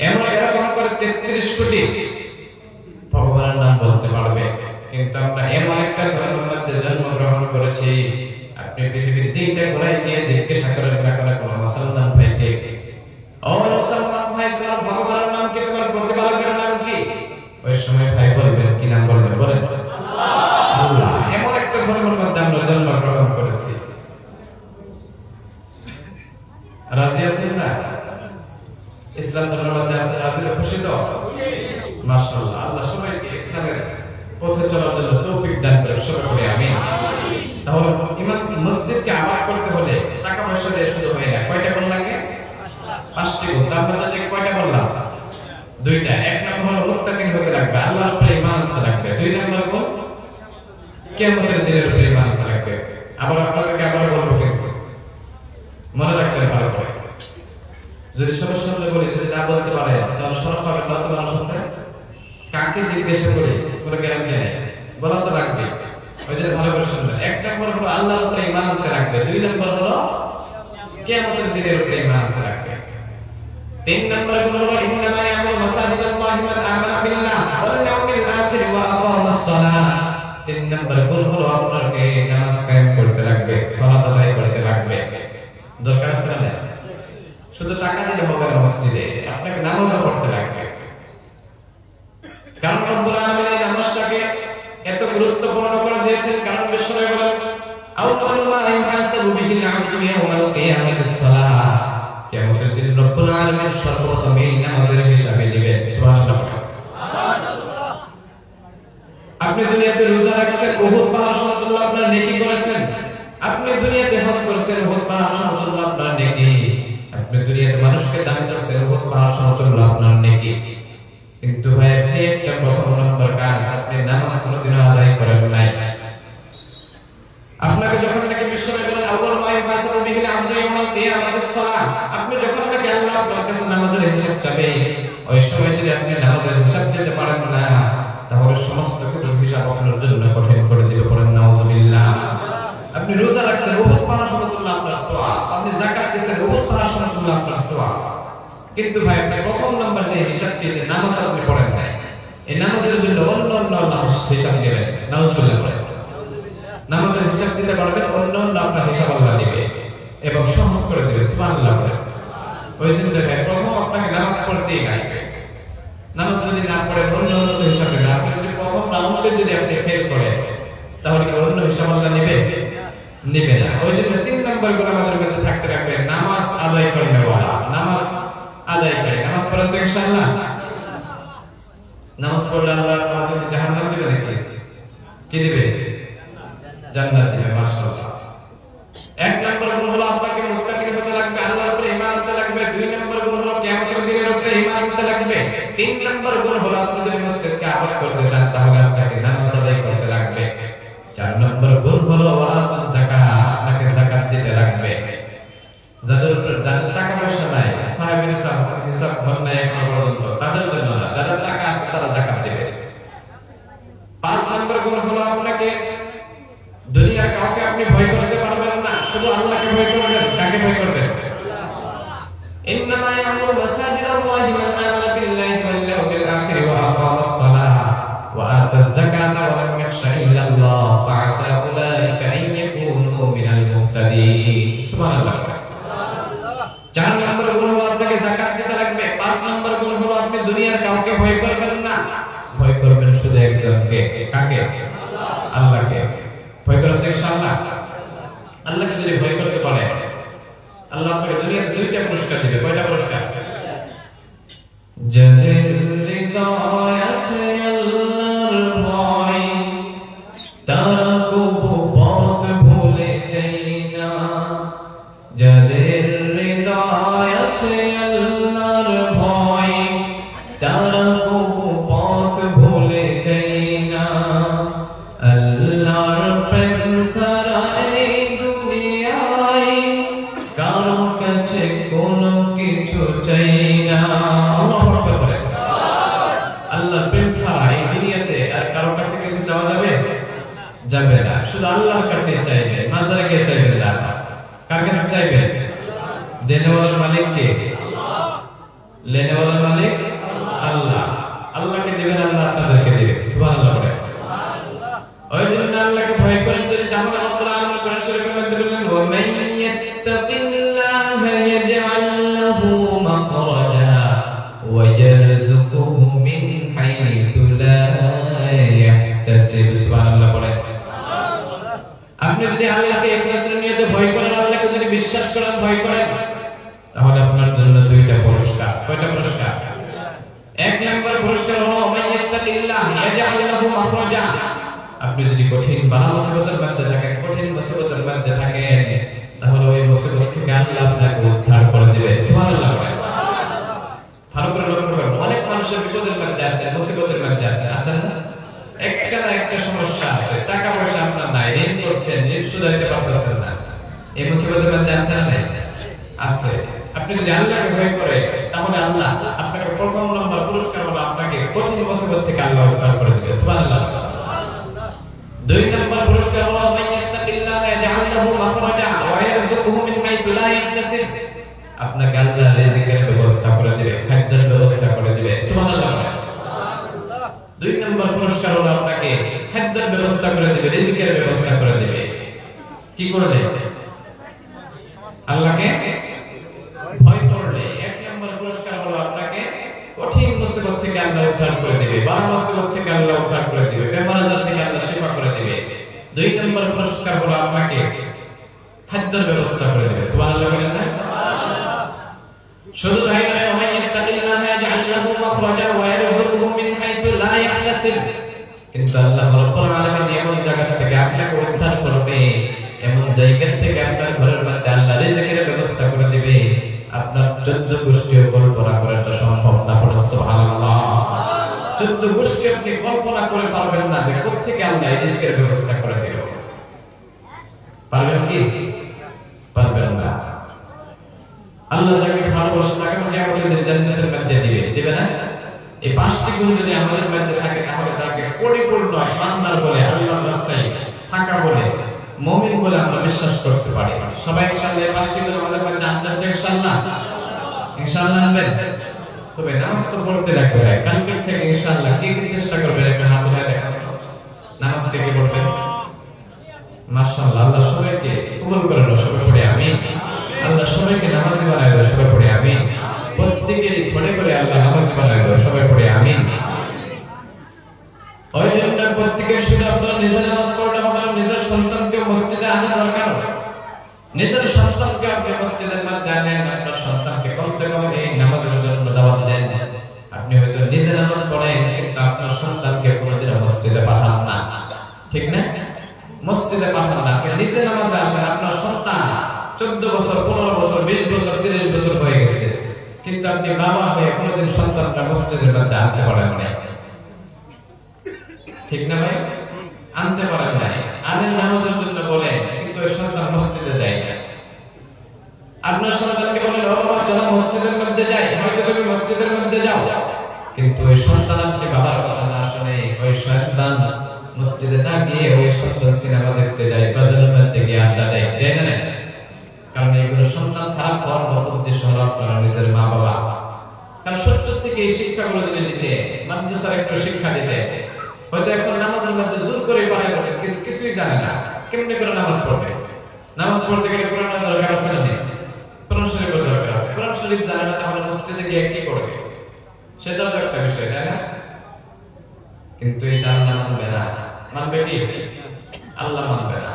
এরকম করে 33 কোটি ভগবানের নাম বলতে পারবে। কিন্তু আমরা এমন একটা ধর্মের মধ্যে জন্মগ্রহণ করেছি, আপনি পৃথিবীর 3টা কোণায় গিয়ে জিজ্ঞাসা করেন না কোন মুসলমান ভাইকে, ও মুসলমান ভাই তোমার ভগবানের নাম কি, তোমার প্রতিপালকের নাম কি? ওই সময় ভাই বলবেন কি নাম বলবেন? বলেন আল্লাহ। এমন একটা ধর্মের মধ্যে আমরা জন্মগ্রহণ করেছি। রাজি আছেন না? ইসলাম ধর্মের মধ্যে আছে, রাজি খুশি তো? মাশাআল্লাহ। আল্লাহ সবাইকে ইসলামের পথে চলার জন্য তৌফিক দান করেন, সবাই বলি আমিন। তাহলে ইমাম মসজিদকে আবাদ করতে হলে টাকা পয়সা দিয়ে শুরু হয় না। কয়টা গুণ লাগে? 5টি গুণ। তার মধ্যে কয়টা বললাম? 2টা। এক নম্বর হলো মুত্তাকিন হতে লাগবে, আল্লাহর উপরে ঈমান আনতে লাগবে। 2 নম্বর গুণ কিয়ামতের দিনের উপরে ঈমান আনতে লাগবে। আবার আপনাদেরকে আবার বলবো, কিন্তু মনে রাখবেন ভালো করে। যদি সবার সামনে বলি, যদি না বলতে পারে তাহলে সরব পাবেন না। তো মানুষ আছে, কাকে জিজ্ঞাসা করি কোনো গ্যারান্টি নেই, বলা তো লাগবে। ওই যে ভালো করে শুনবেন। 1 নম্বর হলো আল্লাহর উপরে ঈমান আনতে লাগবে। 2 নম্বর হলো কিয়ামতের দিনের উপরে ঈমান আনতে লাগবে। 3 নম্বর হলো ইন্নামা ইয়ামুরু মাসাজিদাল্লাহি মান আমানা বিল্লাহি ওয়াল ইয়াউমিল আখির ওয়া আকামাস সালাহ। 3 নম্বর হলো আপনাকে নামাজ কায়েম করতে লাগবে, সালাত আদায় করতে লাগবে। দরকার আছে না? শুধু টাকা দিলে হবে না, মসজিদে আপনাকে নামাজও পড়তে লাগবে। কারণ রব্বুল আলামিন নামাজটাকে এত গুরুত্বপূর্ণ করে দিয়েছেন, কারণ বিশ্বনবী বলেন আউয়ালু মা ইউহাসাবু বিহিল আবদু ইয়াউমাল কিয়ামাতিস সালাহ। কিয়ামতের দিন রব্বুল আলামিন সর্বপ্রথম এই নামাজের হিসাব নেবেন। সুবহানাল্লাহ। আপনি দুনিয়াতে রোজা রাখছেন, উহুদ পাহাড় সমতুল্য আপনার নেকি করেছেন। আপনি দুনিয়াতে হজ করেছেন, উহুদ পাহাড় সমতুল্য আপনার নেকি। আপনি দুনিয়াতে মানুষকে দান করেছেন, উহুদ পাহাড় সমতুল্য আপনার নেকি। কিন্তু ভাই আপনি একটা প্রথম নম্বর কাজ, আপনি নামাজ কোনোদিনও আদায় করেন নাই। আপনাকে যখন নাকি বিশ্বনবী বলেন আউয়ালু মা ইউহাসাবু বিহিল আবদু ইয়াউমাল কিয়ামাতিস সালাহ, আপনি যখন নাকি আল্লাহ আপনার কাছে নামাজের হিসাব চাবে, ওই সময় যদি আপনি নামাজের হিসাব দিতে পারেন না, তাহলে সমস্ত কিছুর হিসাব আপনার জন্য কঠিন করে দিবে। পড়েন নাউযুবিল্লাহ। আপনি রোজা রাখছেন, উহুদ পাহাড় সমতুল্য আপনার সওয়াব। আপনি যাকাত দিয়েছেন, উহুদ পাহাড় সমতুল্য আপনার সওয়াব। কিন্তু ভাই আপনি প্রথম নাম্বার যে হিসাব দিতে নামাজ আপনি পড়েন নাই, এই নামাজের জন্য অন্য আল্লাহ হিসাব দিবেন। নাউযুবিল্লাহ। নামাজের হিসাব দিতে পারবেন, অন্য আপনার হিসাব আল্লাহ দিবে এবং সহজ করে দিবে। সুবহানাল্লাহ। ওই জন্য ভাই প্রথম আপনাকে নামাজ পড়তেই লাগবে। নামাজ যদি না পড়েন, অন্য হিসাব দিবেন। আপনি যদি প্রথম রাউন্ডে যদি আপনি ফেল করেন, তাহলে কি অন্য হিসাব আল্লাহ নেবে? নেবে না। ওই জন্য 3 নম্বর গুণ আমাদের মধ্যে থাকতে রাখবে, নামাজ আদায় করনে ওয়ালা, নামাজ আদায় করে। নামাজ পড়েন তো ইনশাআল্লাহ? নামাজ পড়লে আল্লাহ আমাদেরকে জাহান্নাম দিবে নাকি? কি দিবে? জান্নাত দিবে, মাশাআল্লাহ। 1 নম্বর গুণ হলো আপনাকে মুত্তাকি হতে লাগবে, আল্লাহর উপরে ঈমান আনতে লাগবে। 2 নম্বর গুণ হলো কিয়ামতের দিনের উপরে ঈমান আনতে লাগবে। 3 নম্বর গুণ হলো আপনি যদি মসজিদকে আবাদ করতে চান তাহলে আপনাকে নামাজ আদায় করতে লাগবে। 4 নম্বর গুণ হলো ওয়ালাতুজ যাকাত, আপনাকে যাকাত দিতে লাগবে। যাদের টাকা পয়সা নাই, সাহেবের হিসাব ধর নাই এখন পর্যন্ত, তাদের জন্য না, যাদের টাকা আছে তারা যাকাত দিবে। 5 নম্বর গুণ হলো আপনাকে দুনিয়ার কাউকে আপনি ভয় করতে পারবেন না, শুধু আল্লাহকে ভয় করবেন। কাকে ভয় করবেন? ইন্নামা ইয়ামুরু মাসাজিদাল্লাহি মান আমানা বিল্লাহি ওয়াল ইয়াউমিল আখির ওয়া আকামাস সালাহ ওয়া আতাজ যাকাতা ওয়া লাম ইয়াখশা ইল্লাল্লাহ ফাআসা উলাইকা আন ইয়াকুনু মিনাল মুহতাদিন। সুবহানাল্লাহ। 4 নম্বর গুণ হলো আপনাকে যাকাত দিতে লাগবে। 5 নম্বর গুণ হলো আপনি দুনিয়ার কাউকে ভয় করবেন না, ভয় করবেন শুধু একজনকে। কাকে? আল্লাহকে। ভয় করেন তো ইনশাআল্লাহ? আল্লাহকে যদি ভয় করতে পারে আল্লাহ আপনাকে দুনিয়াতে 2টা পুরস্কার দিবে। কয়টা পুরস্কার? যাদের হৃদয় আছে আল্লাহর ভয়, তারা কবু পথ ভুলে যায় না। যাদের হৃদয় আছে আল্লাহর ভয়, তারা কবু পথ ভুলে যায় না। আল্লাহর প্রেম ছাড়া এই দুনিয়ায় কারো কাছে কোনো কিছু চাই না। আল্লাহু আকবার বলেন। আল্লাহর প্রেম ছাড়া এই দুনিয়াতে আর কারো কাছে কিছু চাওয়া যাবে? যাবে না। শুধু আল্লাহর কাছে চাইবে। মাজারে কে চাইবে না? কার কাছে চাইবে? দেনেওয়ালার মালিক কে? লেনেওয়ালার মালিক আল্লাহ। আল্লাহকে দিবেন, আল্লাহ আপনাদেরকে দিবে। সুবহানাল্লাহ বলেন। ওই জন্য আল্লাহকে ভয় করেন। তাহলে আল্লাহ আল্লাহ কোরআন শরীফের মধ্যে বলেন, ওয়া মান ইয়াত্তাকিল্লাহা ইয়াজআল লাহু মাখরাজা ওয়া ইয়ারযুকুহু মিন হাইথু লা ইয়াহতাসিব। সুবহানাল্লাহ বলেন। আপনি যদি আল্লাহকে ইখলাসের নিয়তে ভয় করেন, আল্লাহকে যদি বিশ্বাস করেন, ভয় করেন, তাহলে আপনার জন্য 2টা পুরস্কার। কয়টা পুরস্কার? 1 নম্বর পুরস্কার হলো ওয়া মান ইয়াত্তাকিল্লাহ ইয়াজআল লাহু মাখরাজা। আপনি যদি কঠিন বালা মুসিবতের মধ্যে থাকেন, কঠিন মুসিবতের মধ্যে থাকেন, তাহলে ওই মুসিবত থেকে আল্লাহ আপনাকে উদ্ধার করে দিবে। সুবহানাল্লাহ। ভালো করে লক্ষ্য করুন, অনেক মানুষের বিপদের মধ্যে আছে, মুসিবতের মধ্যে আছে, আছে না? একটা সমস্যা আছে, টাকা পয়সা আপনার নাই, ঋণ করছেন, ঋণ শুধাইতে পারতেছেন না, এই মুসিবতের মধ্যে আছে না? নাই? আছে। আপনি যদি আল্লাহকে ভয় করেন তাহলে আল্লাহ আপনাকে 1ম নম্বর পুরস্কার হলো আপনাকে কঠিন মুসিবত থেকে আল্লাহ উদ্ধার করে দিবে। সুবহানাল্লাহ। 2 নম্বর পুরস্কার হলো মান ইয়াত্তাকিল্লাহা ইয়াজআল লাহু মাখরাজা ওয়া ইয়ারযুকুহু মিন হাইথু লা ইয়াহতাসিব। আপনাকে আল্লাহ রিজিকের ব্যবস্থা করে দিবে, খাদ্যের ব্যবস্থা করে দিবে। সুবহানাল্লাহ। 2 নম্বর পুরস্কার হলো আপনাকে খাদ্যের ব্যবস্থা করে দিবে, রিজিকের ব্যবস্থা করে দিবে। কি করলে? আল্লাহকে ভয় করলে। 1 নম্বর পুরস্কার হলো আপনাকে কঠিন মুসিবত থেকে আল্লাহ উদ্ধার করে দিবে, বালা মুসিবত থেকে আল্লাহ উদ্ধার করে দিবে, বেমার আজার থেকে আল্লাহ শিফা করে দিবে। 2 নম্বর পুরস্কার হলো আপনাকে খাদ্যের ব্যবস্থা করে দিবে। সুবহানাল্লাহ বলেন না? শুধু তাই নয়, ওয়া মান ইয়াত্তাকিল্লাহা ইয়াজআল লাহু মাখরাজা ওয়া ইয়ারযুকুহু মিন হাইথু লা ইয়াহতাসিব। কিন্তু আল্লাহ রাব্বুল আলামিন এমন জায়গা থেকে আপনাকে উদ্ধার করবে, এমন জায়গা থেকে আপনার ঘরের মধ্যে আল্লাহ রিজিকের ব্যবস্থা করে দিবে, আপনার 14 গোষ্ঠীও কল্পনা করাটা সম্ভব না। পড়ুন সুবহানাল্লাহ। 14 গোষ্ঠী আপনি কল্পনা করে পারবেন না যে কোত্থেকে আল্লাহ এই রিজিকের ব্যবস্থা করে দিল। পারবেন কি? পারবেন না। আল্লাহ যাকে ভালোবাসে তাকে কিয়ামতের জান্নাতের মধ্যে দিবে, দিবে না? এই 5টি গুণ যদি আমাদের মধ্যে থাকে তাহলে তাকে পরিপূর্ণ ইমানদার বলে, আল্লাহর রাস্তায় থাকা বলে, মুমিন বলে আমরা বিশ্বাস করতে পারি। সবাই ইনশাআল্লাহ এই 5টি গুণ আমাদের মধ্যে আনতে হবে ইনশাআল্লাহ। ইনশাআল্লাহ আনবেন। তবে নামাজ তো পড়তে লাগবে। কালকে থেকে ইনশাআল্লাহ কি চেষ্টা করবেন? একটা হাত উঠায় দেখান। নামাজ কে কে পড়বেন? মাশাআল্লাহ। আল্লাহ সবাইকে কবুল করেন। সবাই পড়ে আমিন। আল্লাহ সবাইকে নামাজি বানায় দেয়। সবাই পড়ে আমিন। প্রত্যেকেরই ঘরে ঘরে আল্লাহ নামাজি বানায় দেয়। সবাই পড়ে আমিন। ওই জন্য প্রত্যেকের শুধু আপনারা নিজের নামাজ পড়লে হবে না, নিজের সন্তানকে মসজিদে আনা দরকার। নিজের সন্তানকে আপনি মসজিদের মধ্যে আনেন, আপনার সন্তানকে কমসে কম এই নামাজের জন্য দাওয়াত দেন। আপনি হয়তো নিজে নামাজ পড়েন কিন্তু আপনার সন্তানকে কোনোদিন মসজিদে পাঠান না, ঠিক না? মসজিদে পাঠান না, আপনি নিজে নামাজে আসেন। আপনার সন্তান 14 বছর, 15 বছর, 20 বছর, 30 বছর হয়ে গেছে, কিন্তু আপনি বাবা হয়ে কোনোদিন সন্তানরা মসজিদের মধ্যে আনতে পারেন নাই, ঠিক না ভাই? আনতে পারেন নাই। আনেন নামাজের জন্য বলেন, কিন্তু ওই সন্তান মসজিদে যায় না। আপনার সন্তানকে বলেন, ও বাবা চলো মসজিদের মধ্যে যাই, হয়তো তুমি মসজিদের মধ্যে যাও, কিন্তু ওই সন্তান আপনি বাবার কথা না শুনে ওই সন্তান মসজিদে না গিয়ে ওই সন্তান সিনেমা দেখতে যায়, বাজারের মধ্যে গিয়ে আড্ডা দেয়, তাই না? কারণ এগুলো সন্তান খারাপ হওয়ার মতো উদ্দেশ্য হলো আপনার নিজের মা বাবা। কারণ সত্য থেকে এই শিক্ষাগুলো যদি দিতে, মাদ্রাসার একটু শিক্ষা দিতে, হয়তো এখন নামাজের মধ্যে জোর করে বাড়ায় বসে, কিন্তু কিছুই জানে না কেমনি করে নামাজ পড়বে। নামাজ পড়তে গেলে কোরআনের দরকার আছে না? কোরআন শরীফের দরকার আছে। কোরআন শরীফ জানে না, তাহলে মসজিদে গিয়ে কি করবে? সেটাও তো একটা বিষয়, তাই না? কিন্তু এটা আল্লাহ মানবে না। মানবে কি? আল্লাহ মানবে না।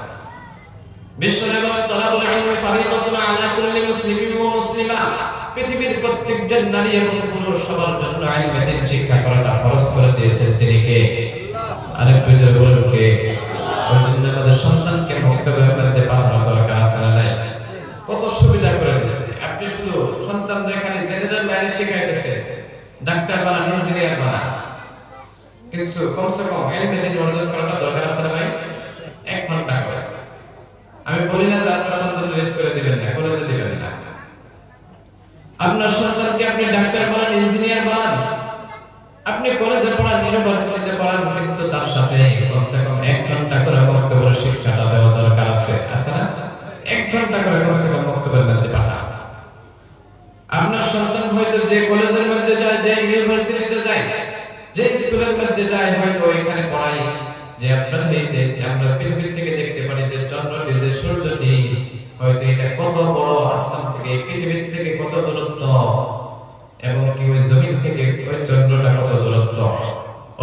পৃথিবীর প্রত্যেকজন নারী এবং পুরুষ সবার জন্য ইলমে দ্বীন শিক্ষা করাটা ফরজ করে দিয়েছেন তিনি কে? আরেকটু জোরে বলুন কে? ওই জন্য আমাদের সন্তানকে মক্তবের মধ্যে পাঠানো দরকার আছে না নাই? কত সুবিধা করে দিয়েছে। আপনি শুধু সন্তানদের এখানে জেনারেল লাইনে শিখাইতেছে, ডাক্তার বানান, ইঞ্জিনিয়ার বানান, কিন্তু কমসে কম ইলমে দ্বীন অর্জন করাটা দরকার আছে না ভাই? 1 ঘন্টা করে। আমি বলি না যে আপনার সন্তান রেস করে দিবেন না, কলেজে দিবেন না। আপনার সন্তানকে আপনি ডাক্তার বানান, ইঞ্জিনিয়ার বানান, আপনি কলেজে পড়ান, ইউনিভার্সিটিতে পড়ান, কিন্তু তার সাথে কমসে কম 1 ঘন্টা করে মক্তবের শিক্ষাটা দেওয়া দরকার আছে, আছে না? 1 ঘন্টা করে কমসে কম মক্তবের মধ্যে পাঠান। আপনার সন্তান হয়তো যে কলেজের মধ্যে যায়, যে ইউনিভার্সিটিতে যায়, যে স্কুলের মধ্যে যায়, হয়তো এখানে পড়াই যে আপনার এই যে আমরা পৃথিবী থেকে দেখতে পারি যে চন্দ্রটি, যে সূর্যটি, হয়তো এটা কত বড়, আসমান থেকে, পৃথিবী থেকে কত দূরত্ব, এবং কি ওই জমিন থেকে ওই চন্দ্রটা কত দূরত্ব,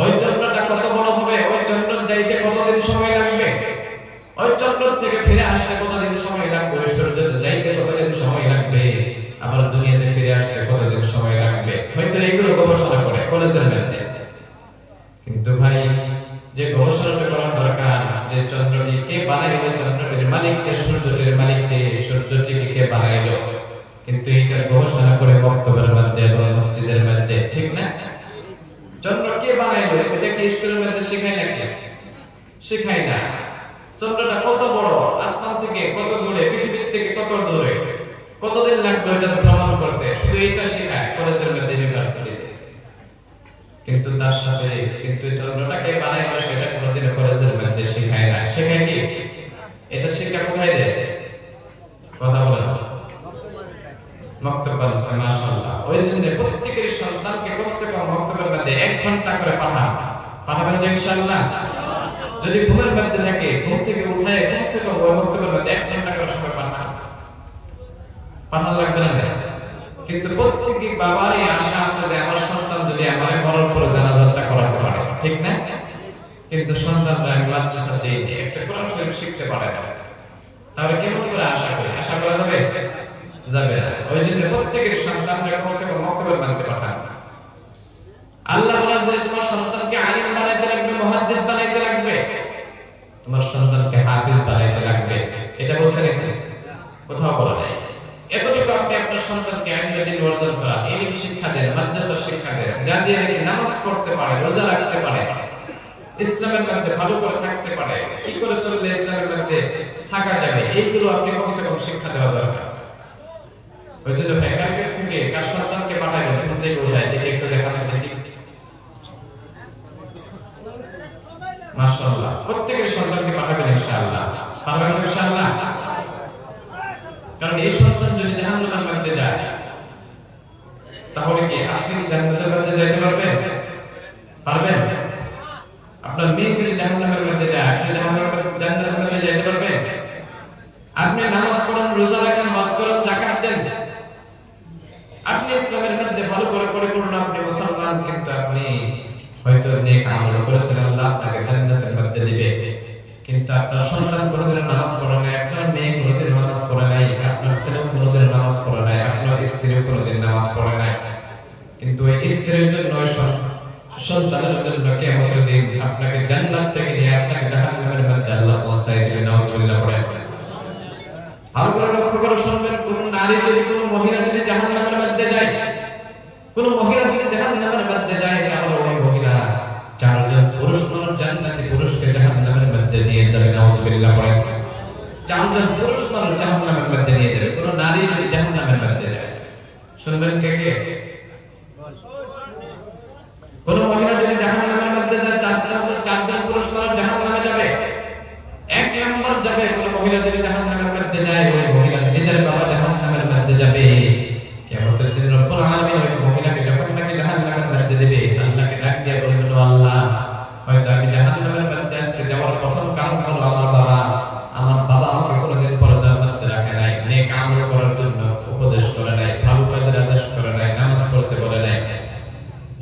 ওই চন্দ্রটা কত বড় হবে, ওই চন্দ্র যাইতে কতদিন সময় লাগবে, ওই চন্দ্র থেকে ফিরে আসতে কতদিন সময় লাগবে, ওই সূর্য যাইতে কতদিন সময় লাগবে, আবার দুনিয়াতে ফিরে আসতে কতদিন সময় লাগবে, হয়তো এগুলো গবেষণা করে কলেজের মধ্যে। কিন্তু ভাই যে গবেষণা করার দরকার যে চন্দ্রটি কে বানাইলো, চন্দ্রটির মালিককে, সূর্যটির মালিককে, সূর্যটিকে কে বানাইলো, কিন্তু এইটার গবেষণা করে বক্তব্যের মধ্যে এবং মসজিদের মধ্যে, ঠিক না? চন্দ্র কে বানাইলো এটা কি স্কুলের মধ্যে শেখায় নাকি? শেখায় না। চন্দ্রটা কত বড়, আসমান থেকে কত দূরে, পৃথিবী থেকে কত দূরে, কতদিন লাগবে এটা প্রমাণ করতে, শুধু এইটা শেখায় কলেজের মধ্যে, ইউনিভার্সিটিতে। কিন্তু তার সাথে কিন্তু চন্দ্রটাকে বানাইলো সেটা কোনোদিন কলেজের মধ্যে শেখায় না। শেখায় কি? এটা শিক্ষা কোথায় দেয়? কথা বলেন। মক্তব্য আছে, মাশাআল্লাহ। ওই জন্য প্রত্যেকের সন্তানকে কমসে কম মক্তব্যের মধ্যে 1 ঘন্টা করে পাঠাবেন তো ইনশাআল্লাহ। যদি ঘুমের মধ্যে থাকে, ঘুম থেকে উঠে কমসে কম ওই মক্তব্যের মধ্যে 1 ঘন্টা করে সময় পাঠানো লাগবে না? কিন্তু প্রত্যেকই বাবারই আশা আছে যে আমার সন্তান যদি আমার মরার পরে জানাজাটা করাতে পারে, ঠিক না? কিন্তু সন্তানরা মাদ্রাসাতে একটা কোরআন শরীফ শিখতে পারে না, তাহলে কেমন করে আশা করি? আশা করা যাবে? যাবে না। ওই জন্য প্রত্যেকের সন্তানরা কমসে কম মক্তবের মধ্যে পাঠান। আল্লাহ বলেন যে তোমার সন্তানকে আলিম বানাইতে লাগবে, মুহাদ্দিস বানাইতে লাগবে, তোমার সন্তানকে হাফেজ বানাইতে লাগবে। এটা বলছে নাকি? কোথাও বলা নাই। এতটুকু আপনি আপনার সন্তানকে ইলমে দ্বীন অর্জন করান, ইলম শিক্ষা দেন, মাদ্রাসার শিক্ষা দেন, যা দিয়ে নামাজ পড়তে পারে, রোজা রাখতে পারে, ইসলামের মধ্যে ভালো করে থাকতে পারে, কি করে চললে ইসলামের মধ্যে থাকা যাবে, এইগুলো আপনি কমসে কম শিক্ষা দেওয়া দরকার। ওই জন্য ফ্যাকাল্টি থেকে কার সন্তানকে পাঠাইলো, ঘুম থেকে উঠায় দেখে একটু দেখানো দেখি। মাশাআল্লাহ, প্রত্যেকের সন্তানকে পাঠাবেন ইনশাআল্লাহ। পাঠাবেন ইনশাআল্লাহ। কারণ এই সন্তান যদি জাহান্নামের মধ্যে যায়, তাহলে কি আপনি জান্নাতের মধ্যে যেতে পারবেন? পারবেন? আপনার মেয়ে যদি জাহান্নামের মধ্যে যায়, আপনি জান্নাতের মধ্যে যেতে পারবেন? আপনি নামাজ পড়েন, রোজা রাখেন, হজ করেন, যাকাত দেন, আপনি ইসলামের মধ্যে ভালো করে পরিপূর্ণ, আপনি মুসলমান, কিন্তু আপনি হয়তো নেক আমল করেছেন, আল্লাহ আপনাকে জান্নাতের মধ্যে দিবে। কিন্তু আপনার সন্তান কোনোদিন নামাজ পড়ে না, আপনার মেয়ে কোনোদিন নামাজ পড়ে না, স্ত্রীর জন্য সন্তানের জন্য কিয়ামতের দিন আপনাকে জান্নাত থেকে নিয়ে আপনাকে জাহান্নামের মধ্যে আল্লাহ পৌঁছায় দিবেন। নাউজুবিল্লাহ পড়েন। আর করে লক্ষ্য করে শুনবেন, কোন নারী যদি কোন মহিলা যদি জাহান্নামের মধ্যে যায়, কোন মহিলা যদি জাহান্নামের মধ্যে যায়, তাহলে ওই মহিলা চারজন পুরুষ মানুষ জান্নাতি পুরুষকে জাহান্নামের মধ্যে নিয়ে যাবে। নাউজুবিল্লাহ পড়েন। চারজন পুরুষ মানুষ জাহান্নামের মধ্যে নিয়ে যাবে কোন নারী যদি জাহান্নামের মধ্যে যায়। শুনবেন কে কে? কোন মহিলা যদি জাহান্নামের মধ্যে যায়, চারজন পুরুষ মানুষ জাহান্নামে যাবে। এক নম্বর যাবে কোন মহিলা যদি জাহান্নামের মধ্যে যায়, ওই মহিলা নিজের বাবা জাহান্নামের মধ্যে যাবে। কিয়ামতের দিন রব্বুল আলামিন ওই মহিলাকে যখন নাকি জাহান্নামের মধ্যে দেবে, আল্লাহকে ডাক দিয়ে বলবেন, ও আল্লাহ, হয়তো আমি জাহান্নামের মধ্যে আজকে যাওয়ার প্রথম কারণ হলো আমার বাবা আমাকে কোনোদিন পর্দার মধ্যে রাখে নাই, নেক আমল করার জন্য উপদেশ করে নাই, ভালো কাজের আদেশ করে নাই, নামাজ পড়তে বলে নাই।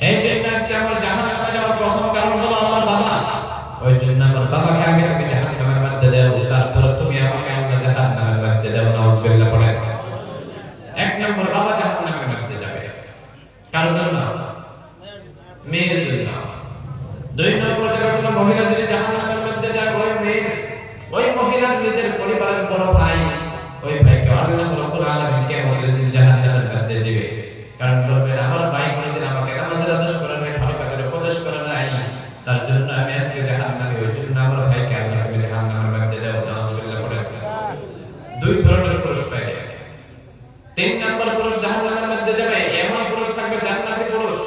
এই জন্য আজকে আমার জাহান্নামে যাওয়ার প্রথম কারণ হলো আমার বাবা। ওই জন্য আমার বাবাকে আগে তুমি জাহান্নামের মধ্যে দাও, তারপরে তুমি আমাকে আল্লাহ জাহান্নামের মধ্যে দাও। নাউজুবিল্লাহ পড়েন। এক নম্বর বাবা জাহান্নামের মধ্যে যাবে। কার জন্য? মেয়ের জন্য। দুই নম্বর যাবে কোন মহিলা যদি জাহান্নামের মধ্যে যায়, ওই মহিলা নিজের পরিবারের বড় ভাই, ওই ভাইকে আল্লাহ রাব্বুল আলামিন কিয়ামতের দিন জাহান্নামের মধ্যে দিবে। কারণ বলবেন, আমার ভাই কোনদিন আমাকে নামাজের আদেশ করে নাই, ভালো কাজের উপদেশ করে নাই, তার জন্য আমি আজকে জাহান্নামে। ওই জন্য আমার ভাইকে আল্লাহ তুমি জাহান্নামের মধ্যে দাও। নাউজুবিল্লাহ পড়েন। দুই ধরনের পুরুষ পাই। তিন নম্বর পুরুষ জাহান্নামের মধ্যে যাবে, এমন পুরুষ থাকবে জান্নাতি পুরুষ,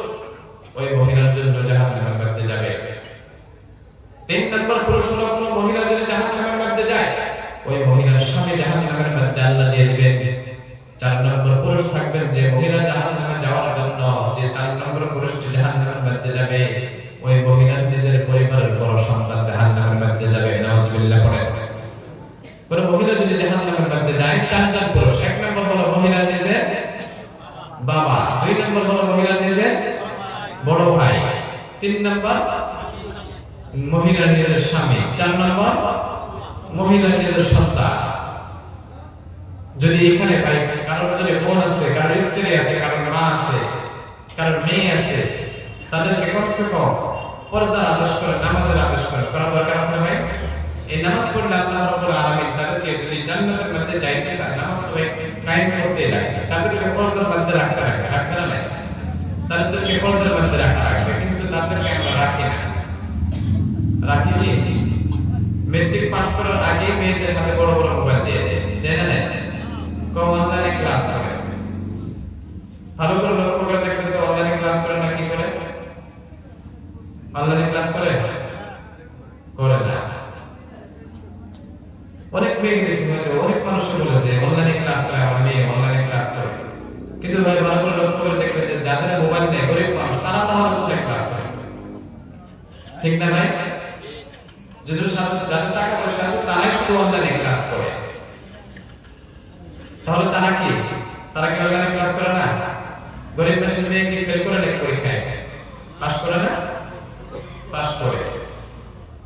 ওই মহিলার জন্য জাহান্নামের মধ্যে যাবে। তিন নম্বর পুরুষ হলো কোন মহিলা যদি জাহান্নামের মধ্যে যায়, ওই মহিলার স্বামী জাহান্নামের মধ্যে আল্লাহ দিয়ে দিবেন। চার নম্বর পুরুষ থাকবেন যে মহিলা জাহান্নামে যাওয়ার জন্য, যে চার নম্বর পুরুষটি জাহান্নামের মধ্যে যাবে, ওই মহিলার নিজের পরিবারের বড় সন্তান জাহান্নামের মধ্যে যাবে। নাউজুবিল্লাহ পড়েন। কোন মহিলা যদি জাহান্নামের মধ্যে যায়, চারজন পুরুষ। এক নম্বর হলো মহিলা নিজের বাবা, দুই নম্বর হলো মহিলা নিজের বড় ভাই, তিন নম্বর মহিলার নিজের স্বামী, চার নম্বর মহিলার নিজের সন্তান। যদি এখানে পাই কারোর যদি বোন আছে, কারোর স্ত্রী আছে, কারোর মা আছে, কারোর মেয়ে আছে, তাদেরকে কমসে কম পর্দার আদেশ করে, নামাজের আদেশ করে করার দরকার আছে ভাই। এই নামাজ পড়লে আল্লাহ রাব্বুল আলামিন তাদেরকে যদি জান্নাতের মধ্যে যাইতে চায়, নামাজ পড়ে কায়েম করতে লাগে, তাদেরকে পর্দার মধ্যে রাখতে না, তাদেরকে পর্দার মধ্যে রাখবে। কিন্তু তাদেরকে আমরা রাখি না, রাখিনি। মেট্রিক পাস করার আগে মেয়েদের হাতে বড় বড় মোবাইল দিয়ে দেয় না, কম অনলাইনে ক্লাস করে। ভালো করে লক্ষ্য করে দেখবেন তো অনলাইনে ক্লাস করে না, কি করে? অনলাইনে ক্লাস করে না। অনেক মেয়ে গেছে, অনেক মানুষ বলেছে অনলাইনে ক্লাস করে, আমার মেয়ে অনলাইনে ক্লাস করে। কিন্তু ভাই ভালো করে লক্ষ্য করে দেখবেন যে যাদের মোবাইল নেই, গরিব মানুষ, তারা তাহলে কোথায় ক্লাস করে? ঠিক না ভাই? যাদের টাকা পয়সা আছে তারাই শুধু অনলাইনে ক্লাস করে। তাহলে তারা কি অনলাইনে ক্লাস করে না? গরিব মানুষের মেয়ে কি ফেল করে নাকি পরীক্ষায়? পাস করে না? পাস করে।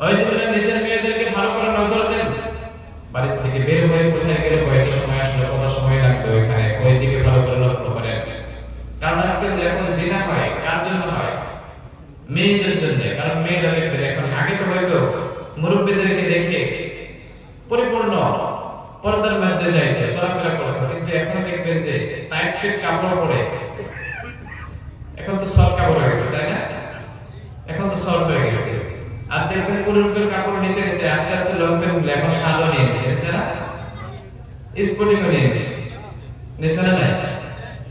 ওই জন্য নিজের মেয়েদেরকে ভালো করে নজর দেন। বাড়ি থেকে বের হয়ে কোথায় গেলে কয়েকটা সময় আসলে কত সময় লাগবে, ওইখানে ওই দিকে ভালো করে লক্ষ্য করেন। কারণ আজকে যে এখন জিনা হয়, কার জন্য হয়? মেয়েদের জন্য। কারণ মেয়েরা এখন, আগে তো হয়তো মুরব্বীদেরকে দেখে পরিপূর্ণ পর্দার মধ্যে যাইতে চলাফেরা করতো, কিন্তু এখন দেখবেন যে টাইট ফিট কাপড় পরে, এখন তো শর্ট কাপড় হয়ে গেছে, তাই না? এখন তো শর্ট হয়ে গেছে। আর দেখবেন পুরুষদের কাপড় নিতে নিতে আস্তে আস্তে লং প্যান্ট, এখন সাজও নিয়ে এসেছে না, স্পোর্টিংও নিয়ে এসেছে না, নাই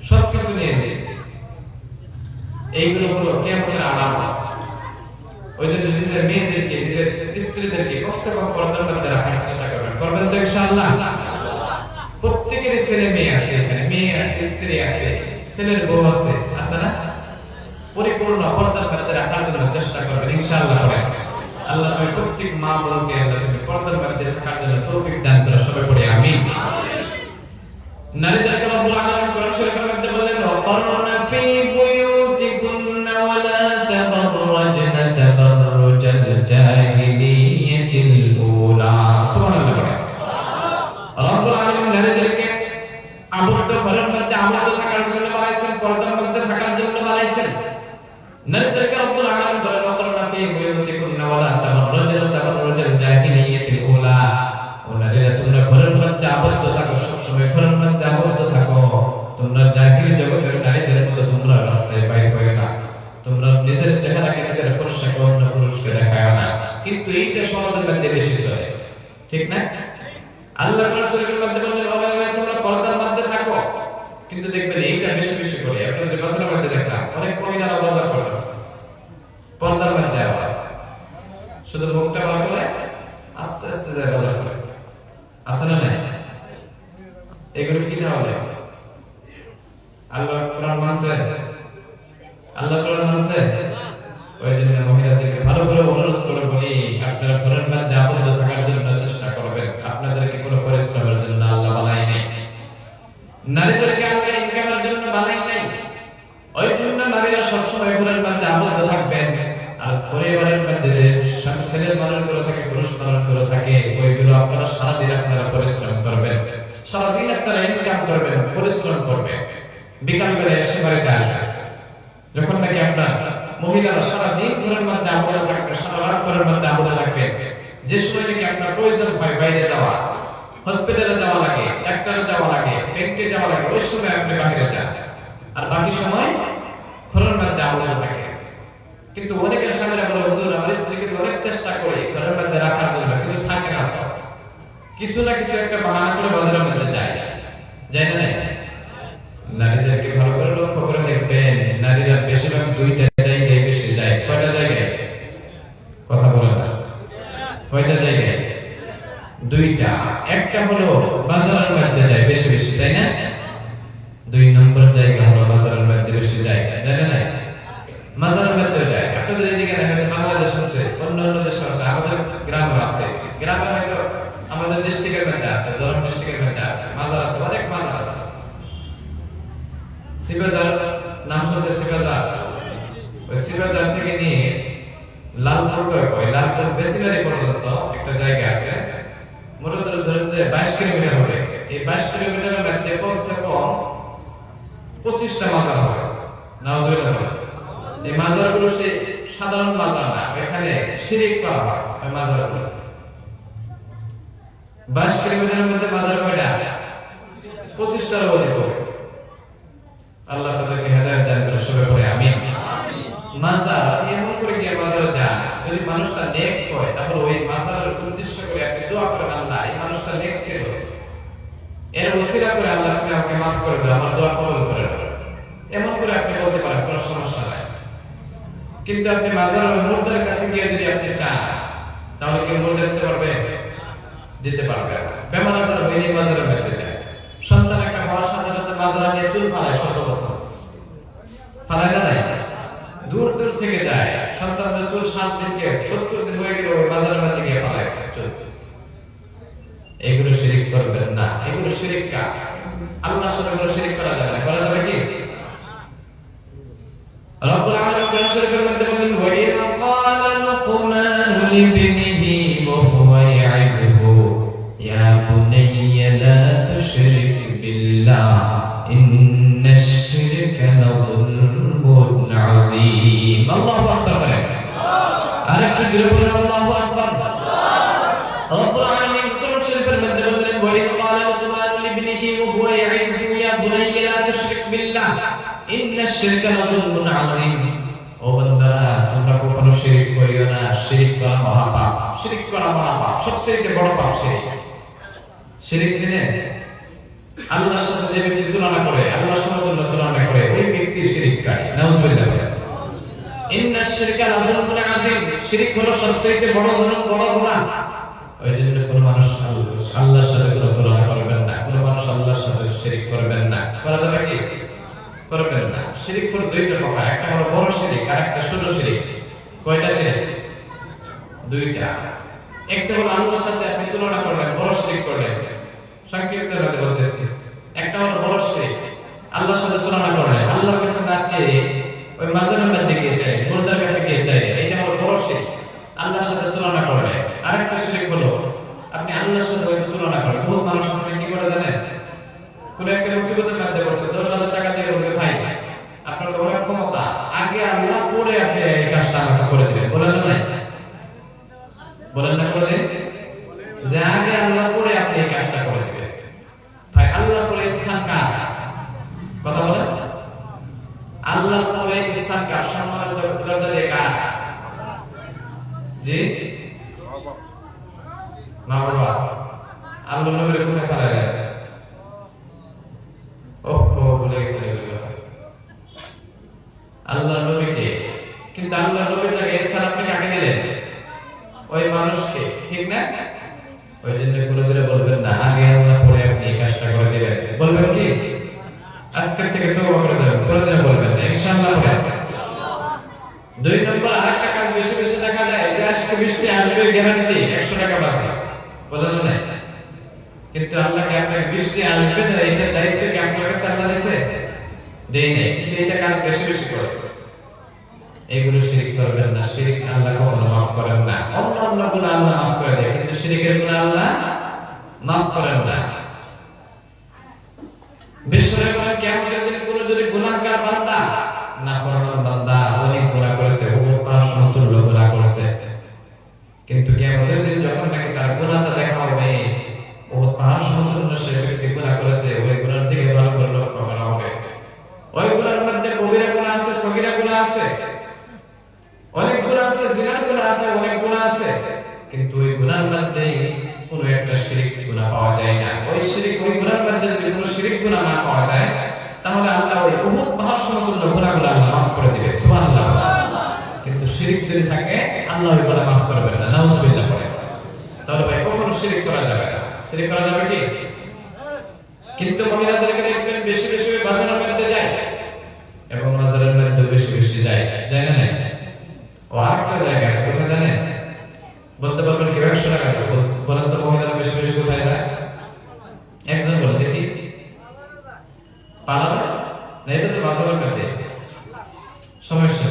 সবকিছু নিয়ে এসেছে। এইগুলো হলো কিয়ামতের আলামত। ওই জন্য নিজের মেয়েদেরকে, নিজের স্ত্রীদেরকে কমসে কম পর্দার মধ্যে রাখার চেষ্টা করবেন। করবেন তো ইনশাআল্লাহ? প্রত্যেকের ছেলে মেয়ে আছে, এখানে মেয়ে আছে, স্ত্রী আছে, ছেলের বউ আছে, আছে না? পরিপূর্ণ পর্দার মধ্যে রাখার জন্য চেষ্টা করবেন ইনশাআল্লাহ। আল্লাহ প্রত্যেক মা বোনকে পর্দার মধ্যে থাকার জন্য তৌফিক দান করে। সবাই পড়ে আমিন। নারীদেরকে রব্বুল আলামিন কোরআন শরীফের মধ্যে বলেন, ওয়াকারনা ফি বুয়ুতিকুন্না ওয়া লা তাবাররাজনা তাবাররুজাল জাহিলিয়াতিল উলা। সুবহানাল্লাহ। রব্বুল আলামিন নারীদেরকে আবদ্ধ ঘরের মধ্যে আবদ্ধ থাকার জন্য বানাইছেন, পর্দার মধ্যে থাকার জন্য বানাইছেন। কিন্তু এইটা সমাজের মধ্যে বেশি চলে, ঠিক না? আল্লাহ কোরআন শরীফের মধ্যে বলেন তোমরা পর্দার মধ্যে থাকো, কিন্তু দেখবেন এইটা বেশি বেশি করে আপনাদের বাজারের মধ্যে দেখলাম অনেক মহিলারা বাজার করতেছে পর্দার মধ্যে, আবার শুধু মুখটা বার করে আস্তে আস্তে যায় বাজার করে, আছে না নাই? এগুলো কি তাহলে আল্লাহ কোরআন মানছে? আল্লাহ কোরআন মানছে? ওই জন্য মহিলাদেরকে ভালো করে অনুরোধ করে বলি, আপনারা ঘরের মধ্যে আবদ্ধ থাকার জন্য চেষ্টা করবেন। আপনাদেরকে কোনো পরিশ্রমের জন্য আল্লাহ বানাই নাই, নারীদেরকে আল্লাহ ইনকামের জন্য বানাই নাই। ওই জন্য নারীরা সবসময় ঘরের মধ্যে আবদ্ধ থাকবেন, আর পরিবারের মধ্যে যে ছেলের মানুষগুলো থাকে, পুরুষ মানুষগুলো থাকে, ওইগুলো আপনারা সারাদিন আপনারা পরিশ্রম করবেন, সারাদিন আপনারা ইনকাম করবেন, পরিশ্রম করবেন। বিকালবেলা এসে বাড়িতে আসবেন, যখন নাকি আপনার মহিলারা সারাদিন ঘরের মধ্যে আবদ্ধ থাকবে, সারা রাত ঘরের মধ্যে আবদ্ধ থাকবে, যে সময় থেকে আপনার প্রয়োজন হয় বাইরে যাওয়া, হসপিটালে যাওয়া লাগে, ডাক্তারে যাওয়া লাগে, ব্যাংকে যাওয়া লাগে, ওই সময় আপনি বাইরে যান, আর বাকি সময় ঘরের মধ্যে আবদ্ধ থাকে। কিন্তু অনেকের সামনে বলে, হুজুর আমার স্ত্রীকে অনেক চেষ্টা করি ঘরের মধ্যে রাখার জন্য, কিন্তু থাকে না, তো কিছু না কিছু একটা বাহানা করে বাজারের মধ্যে যায়, যায় না? নারীদেরকে ভালো করে লক্ষ্য করে দেখবেন, নারীরা বেশিরভাগ দুইটা জায়গায় বেশি যায়। কয়টা জায়গায়? কথা বলে না। কয়টা জায়গায়? দুইটা। একটা হলো বাজারের মধ্যে যায় বেশি বেশি, তাই না? 2 নম্বর জায়গা হলো বাজারের মধ্যে বেশি যায়, জানেন না? বাজারের মধ্যে যায়। আপনাদের এদিকে না, বাংলাদেশ আছে, অন্য দেশ আছে, আমাদের গ্রামে আছে, গ্রামে হয়তো আমাদের ডিস্ট্রিক্টের মধ্যে আছে, ধরম ডিস্ট্রিক্টের মধ্যে আছে, মাজার আছে, অনেক মাজার আছে। শিবাজার নাম শুনছে? শিবাজার, ওই শিবাজার থেকে নিয়ে লালপুর, ওই লালপুর বেসিনারি পর্যন্ত একটা জায়গা আছে, মূলত ধরেন 22 কিলোমিটার হবে। এই 22 কিলোমিটারের মধ্যে কমসে কম 25টা মাজার হবে। নাউজুবিল্লাহ। এই মাজারগুলো সে সাধারণ মাজার না, এখানে শিরিক করা হয় ওই মাজারগুলো। 22 কিলোমিটারের মধ্যে মাজার কয়টা? 25টার অধিক হবে। আল্লাহ তাদেরকে হেদায়েত দান করে, সবাই পড়ে আমিন। মাজার এমন করে গিয়ে মাজার যান, যদি মানুষটা নেক হয় তাহলে ওই মাজারের উদ্দেশ্য করে আপনি দোয়া করেন, আল্লাহ এই মানুষটা নেক ছিল, এর ওসিলা করে আল্লাহ তুমি আমাকে মাফ করে দাও, আমার দোয়া কবুল করে দাও, এমন করে আপনি বলতে পারেন, কোনো সমস্যা নাই। কিন্তু আপনি মাজারের মুর্দার কাছে গিয়ে যদি আপনি চান, তাহলে কি মুর্দা দিতে পারবে? দিতে পারবে না। বেমার আজার হয়ে মাজারের মধ্যে যায়। সন্তান একটা হওয়ার সাথে সাথে মাজার নিয়ে চুল ফালায়, সর্বপ্রথম ফালায় না, নাই? দূর দূর থেকে যায়, সন্তানের চুল 7 দিনকে 70 দিন হয়ে গেলে ওই মাজারের মধ্যে গিয়ে ফালায় চুল। এগুলো শিরিক করবেন না, এগুলো শিরিক কাজ। আল্লাহর সাথে কোনো শিরিক করা যাবে না। করা যাবে কি? রব্বুল আলামিন কোরআন শরীফের মধ্যে বলেন, ওয়া ইন ক্বালা লুকমান লিবনিহি ওয়া হুয়া ইয়াইদুহু ইয়া বুনাইয়া লা তুশরিক বিল্লাহ ইন্নাশ শিরকা লাযুলমুন আযীম। আল্লাহু আকবার বলেন। আরেকটু জোরে বলেন আল্লাহু আকবার। রব্বুল আলামিন কোরআন শরীফের মধ্যে বলেন, ওয়া ইন ক্বালা লুকমান লিবনিহি ওয়া হুয়া ইয়াইদুহু ইয়া বুনাইয়া লা তুশরিক বিল্লাহ ইন্নাশ শিরকা লাযুলমুন আযীম। ও বান্দারা, তোমরা কখনো শিরক করিও না, শিরক করা মহাপাপ, শিরক করা মহাপাপ, সবচেয়ে বড় পাপ শিরক। শিরক চিনেন? আল্লাহর সাথে যে ব্যক্তি তুলনা করে, আল্লাহর সাথে তুলনা করে, ওই ব্যক্তি শিরককারী। নাউজুবিল্লাহ। ইন্নাশ শিরকা লাযুলমুন আযীম, শিরক হলো সবচেয়ে বড় জুলুম, বড় গুনাহ। ওই জন্য কোন মানুষ আল্লাহর সাথে তুলনা করবেন না, কোন মানুষ আল্লাহর সাথে শিরক করবেন না। করা যাবে কি? করবেন না। শিরক হলো 2টা প্রকার, একটা হলো বড় শিরক আর একটা ছোট শিরক। কয়টা শিরক? 2টা। একটা হলো আল্লাহর সাথে আপনি তুলনা করলেন, বড় শিরক করলেন, সংক্ষিপ্তভাবে বলতেছি। একটা হলো বড় শিরক, আল্লাহর সাথে তুলনা করলেন, আল্লাহর কাছে না চেয়ে ওই মাজারের মধ্যে গিয়ে চাই, মুর্দার কাছে গিয়ে চাই, এটা হলো বড় শিরক, আল্লাহর সাথে তুলনা করলেন। আরেকটা শিরক হলো আপনি আল্লাহর সাথে তুলনা করেন। বহুত মানুষ আছে কি করে জানেন? কোন একটা মুসিবতের মধ্যে পড়ছে, 10,000 টাকা দিয়ে বলবে, ভাই আপনার তো অনেক ক্ষমতা, আগে আল্লাহ পরে আপনি এই কাজটা আমাকে করে দিবেন। বলেন না? নাই? বলেন না? করে দিন যে আগে আল্লাহ পরে আপনি এই কাজটা করে দিবেন। ভাই আল্লাহ পরে স্থান কার? কথা বলেন। আল্লাহ পরে স্থান কার? সম্মানিত দরজা দিয়ে কার? জি মা বাবা আল্লাহ নবীর কোথায় পালালেন? ওহো, ভুলে গেছে আল্লাহ নবীকে। কিন্তু আল্লাহ নবীর জায়গায় স্থান আপনি কাকে দিলেন? ওই মানুষকে, ঠিক না? ওই জন্য কোনো দিনে বলবেন না আগে আল্লাহ পরে আপনি এই কাজটা করে দিবেন। বলবেন কি আজকের থেকে তো করে দেবেন, করে দেবেন, বলবেন না ইনশাআল্লাহ পরে। দুই নম্বর আরেকটা কাজ বেশি বেশি দেখা যায় যে আজকে বৃষ্টি আসবে গ্যারান্টি 100 টাকা বাঁচে, বলেন না? কিন্তু আল্লাহকে আপনাকে বৃষ্টি আসবে না এটা দায়িত্ব কি আপনার কাছে আল্লাহ দিয়েছে? দেই নাই। কিন্তু এটা কাজ বেশি বেশি করে এগুলো শিরিক করবেন না। শিরিক আল্লাহ কখনো মাফ করেন না। অন্য গুনাহ আল্লাহ মাফ করে দেয়, কিন্তু শিরিকের গুনাহ আল্লাহ মাফ করেন না। বিশ্বরে বলেন কিয়ামতের দিন কোন যদি গুনাহগার বান্দা, নাফরমান বান্দা অনেক গুনাহ করেছে, উপকার সমতুল্য গুনাহ করেছে, কিন্তু কিয়ামতের দিন যখন নাকি তার গুনাহটা দেখা হবে, উপকার সমতুল্য সে ব্যক্তি গুনাহ করেছে, ওই গুনাহ থেকে ভালো করে লক্ষ্য করা হবে। ওই গুনাহের মধ্যে কবিরা গুনাহ আছে, সগীরা গুনাহ আছে, অনেক গুনাহ আছে, জিনার গুনাহ আছে, অনেক গুনাহ আছে, কিন্তু ওই গুনাহের মধ্যে কোনো একটা শিরিক গুনাহ পাওয়া যায় না। ওই শিরিক, ওই গুনাহের মধ্যে যদি কোনো শিরিক গুনাহ না পাওয়া যায়, তাহলে আল্লাহ ওই উহুদ পাহাড় সমতুল্য গুনাহগুলো আল্লাহ মাফ করে দিবে, সুবহানাল্লাহ। কিন্তু শিরিক যদি থাকে আল্লাহ ওই গুনাহ মাফ করবেন না, নাউযুবিল্লাহ করে। তাহলে ভাই কখনো শিরিক করা যাবে না। শিরিক করা যাবে কি? কিন্তু মহিলাদেরকে দেখবেন বেশি বেশি বাজারের মধ্যে যায়, এবং বাজারের মধ্যে বেশি বেশি যায়, যায় না? ও আরেকটা জায়গা আছে, কোথায় জানেন? বলতে পারবেন কি? 100 টাকা বলেন তো মহিলারা বেশি বেশি কোথায় যায়? একজন বলে দেখি। পালাবে না, এটা তো বাজারের মধ্যে সমস্যা।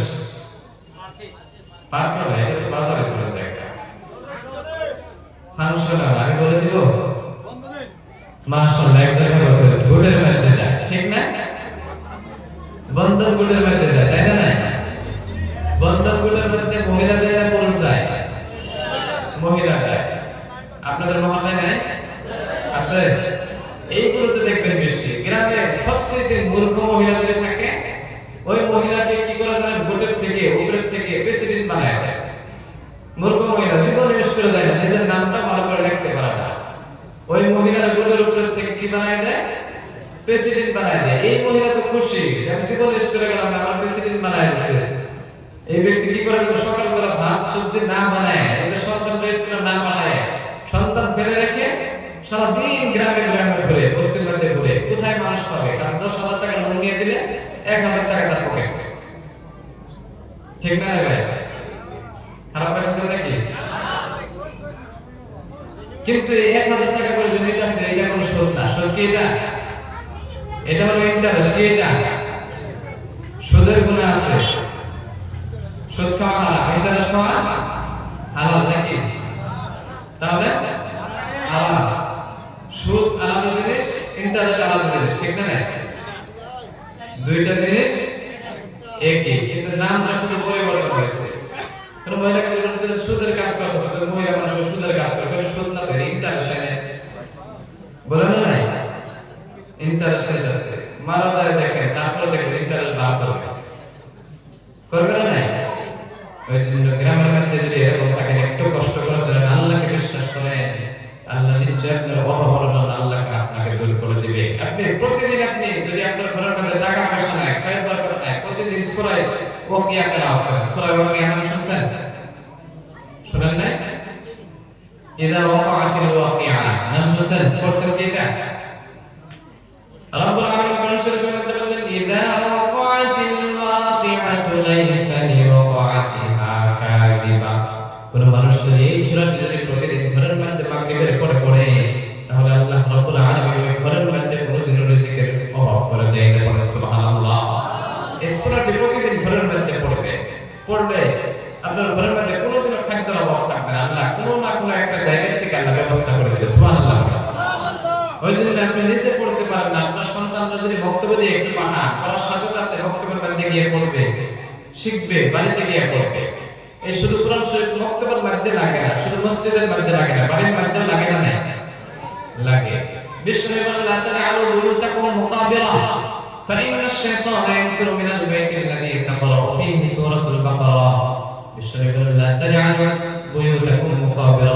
পার্ক হবে, এটা তো বাজারের মধ্যে একটা মানুষ। আমি বলে দিব মাশাআল্লাহ, এক জায়গায় বসে গুড়ের মধ্যে যায়, ঠিক না? বন্ধন গুড়ের মধ্যে যায়, তাই না? বন্ধন গুড়ের মধ্যে মহিলা যায় না পুরুষ যায়? মহিলা যায়। আপনাদের মহল্লায় নাই? আছে? এইগুলো তো দেখবেন বেশি। গ্রামে সবচেয়ে মূর্খ মহিলা যদি থাকে, ওই মহিলাকে কি করে জানেন? ভোটের থেকে, উপরের থেকে প্রেসিডেন্ট বানায় দেয়। মূর্খ মহিলা জীবনে ইউজ করে যায় না, নিজের নামটা ভালো করে লিখতে পারে না। ওই মহিলার ভোটের উপরের থেকে কি বানায় দেয়? প্রেসিডেন্ট বানায় দেয়। এই মহিলা তো খুশি, আমি জীবনে ইউজ করে গেলাম, আমার প্রেসিডেন্ট বানায় দিচ্ছে। এই ব্যক্তি কি করে? সকালবেলা ভাত সবজি না বানায়, সন্তান না বানায়, সন্তান ফেলে রেখে সারাদিন গ্রামে গ্রামে ঘুরে, বস্তির মধ্যে ঘুরে, কোথায় মানুষ পাবে? কারণ 10,000 টাকা লোন নিয়ে দিলে 1,000 টাকা তার পকেট, ঠিক না ভাই? খারাপ লাগছে নাকি? কিন্তু 1,000 টাকা করে জমি আছে, এটা কোনো সুদ না। সুদ কি এটা? এটা হলো ইন্টারেস্ট। কি এটা? সুদের গুনাহ আছে। সুদ খাওয়া হারাম, ইন্টারেস্ট খাওয়া হালাল নাকি? তাহলে হালাল। সুদ আলাদা জিনিস, ইন্টারেস্ট আলাদা জিনিস, ঠিক না? দুইটা জিনিস একই, কিন্তু নামটা শুধু পরিবর্তন হয়েছে। কোন মহিলা সুদের কাজ করছে, মহিলা মানুষ সুদের কাজ করে, সুদ না করে ইন্টারেস্ট এনে বলে না নাই? ইন্টারেস্ট আছে, মারা যায় দেখেন, তারপরে দেখেন ইন্টারেস্ট লাভ করবে, করবে না নাই? ওই জন্য গ্রামের মধ্যে যদি এরকম থাকে, একটু কষ্ট করার জন্য আল্লাহকে বিশ্বাস করেন, আল্লাহ নিশ্চয় আপনার অভাব আল্লাহকে আপনাকে দূর করে দিবে। আপনি প্রতিদিন, আপনি যদি আপনার ঘরের মধ্যে টাকা পয়সা নাই, খায় দরকার নাই, প্রতিদিন সূরা ওয়াকিয়া তেলাওয়াত করেন। সূরা ওয়াকিয়া নাম শুনছেন? শুনেন নাই? ইযা ওয়াকাআতিল ওয়াকিয়া নাম শুনছেন? পড়ছেন কি এটা? রব্বুল আলামিন কোরআন শরীফের মধ্যে বলেন, ইযা ওয়াকাআতিল ওয়াকিআতু লাইসা লিওয়াকাআতিহা কাযিবা। কোন মানুষ যদি এই সূরাটি যদি প্রতিদিন ঘরের মধ্যে মাগরিবের পরে পড়ে, তাহলে আল্লাহ রব্বুল আলামিন ওই ঘরের মধ্যে কোনদিন রিজিকের অভাব করে দেয় না। বলেন সুবহানাল্লাহ। এই সূরাটি প্রতিদিন ঘরের মধ্যে পড়লে আপনার ঘরের মধ্যে কোনদিন খাদ্যের অভাব থাকবে না। আল্লাহ কোনো না কোনো একটা জায়গা থেকে আল্লাহ ব্যবস্থা করে দেবে। সুবহানাল্লাহ। ওই জন্য আপনি নিজে পড়তে পারেন না, আপনার সন্তানরা যদি বক্তব্য দিয়ে একটু পাঠান, ওর সাথে সাথে বক্তব্যের মধ্যে গিয়ে পড়বে, শিখবে, বাড়িতে গিয়ে পড়বে। এই শুধু কোরআন শরীফ বক্তব্যের মধ্যে লাগে না, শুধু মসজিদের মধ্যে লাগে না, বাড়ির মধ্যে লাগে না? নাই লাগে। বিশ্বনবী বলেন, লা তাজআলু বুয়ুতাকুম মুকাবিরা ফাইন্নাশ শাইতানা ইয়ানফিরু মিনাল বাইতিল্লাযী তাকরাউ ফীহি সূরাতুল বাকারা। বিশ্বনবী বলেন, লা তাজআলু বুয়ুতাকুম মুকাবিরা,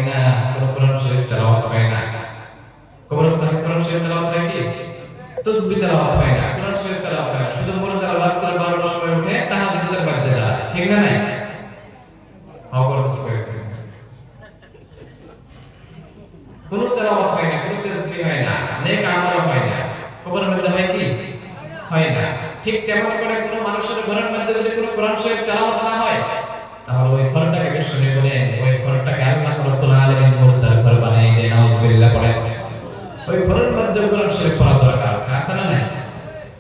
না, কোনো কোরআন শরীফ তেলাওয়াত হয় না। কবরস্থানে কোরআন শরীফ তেলাওয়াত হয় কি? তাসবিহ তেলাওয়াত হয় না, কোরআন শরীফ তেলাওয়াত হয় না। শুধু মুরাদ রাত 12টার সময় উঠে তাহাজ্জুদের মধ্যে যায়, ঠিক না? নাই কোনো তেলাওয়াত হয় না, কোনো তাসবিহ হয় না, নেক আমল হয় না। কবরের মধ্যে হয় কি? হয় না। ঠিক তেমন করে কোনো মানুষের ঘরের মধ্যে যদি কোনো কোরআন শরীফ তেলাওয়াত না হয়, তাহলে ওই ঘরটাকে বিষ্ণু বলেন, ওই ঘরটাকে আল্লাহ রাব্বুল আলামিন মুর্দার ঘর বানাই দেন। নাউজুবিল্লাহ করে। ওই ঘরের মধ্যে কোরআন শরীফ পড়া দরকার আছে, আছে না? নাই?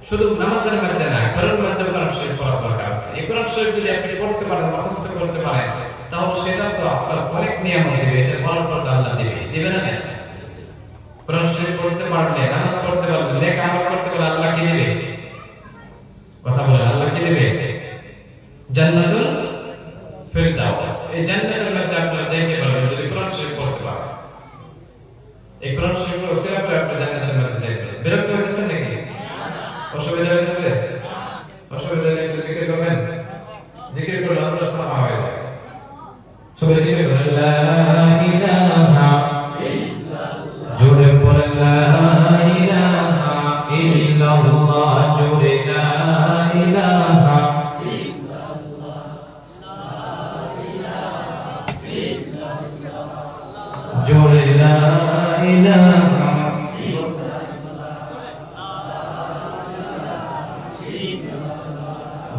শুধু নামাজের মধ্যে না, ঘরের মধ্যে কোরআন শরীফ পড়া দরকার আছে। এই কোরআন শরীফ যদি আপনি পড়তে পারেন, মুখস্থ করতে পারেন, তাহলে সেটা তো আপনার অনেক নিয়ামত দিবে। এটা পড়ার পর আল্লাহ দিবে, দিবে না? নাই? কোরআন শরীফ পড়তে পারলে, নামাজ পড়তে পারলে, নেক আমল করতে পারলে আল্লাহ কি দিবে? কথা বলেন, আল্লাহ কি দিবে? জান্নাতুল ফিরদাউস। এই জান্নাতের মধ্যে আপনারা যাইতে পারবেন যদি কোরআন শরীফ পড়তে পারেন। এই কোরআন শরীফের ওসিলাতে আপনি জান্নাতের মধ্যে যাইতে পারবেন। বিরক্ত হয়েছেন নাকি? অসুবিধা হয়েছে? অসুবিধা নেই, একটু জিকির করবেন। জিকির করলে আল্লাহ সামা হয়ে যায়। সবাই জিকির করেন, লা ইলাহা ইল্লাল্লাহ। জোরে পড়েন, লা ইলাহা ইল্লাল্লাহ। জোরে, লা ইলাহা জোরে, লা ইলাহা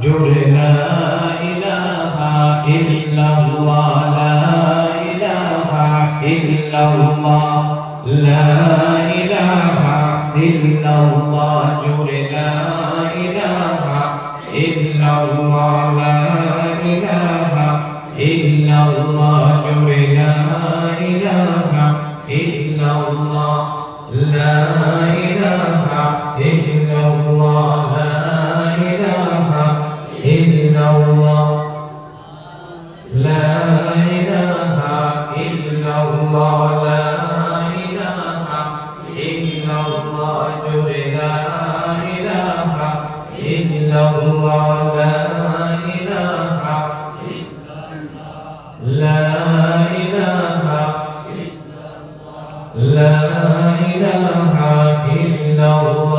জোরে, লা ইলাহা ইল্লাল্লাহ। লা ইলাহা ইল্লাল্লাহ। লা ইলাহা ইল্লাল্লাহ। জোরে, লা ইলাহা ইল্লাল্লাহ। লা ইলাহা ইল্লাল্লাহ। জোরে, লা ইলাহা ইল্লাল্লাহ। লা ইলাহা ইল্লাল্লাহ। লা ইলাহা ইল্লাল্লাহ। লা ইলাহা ইল্লাল্লাহ। লা ইলাহা ইল্লাল্লাহ। জোরে, লা ইলাহা ইল্লাল্লাহ। লা ইলাহা লা ইলাহা লা ইলাহা ইল্লাল্লাহ।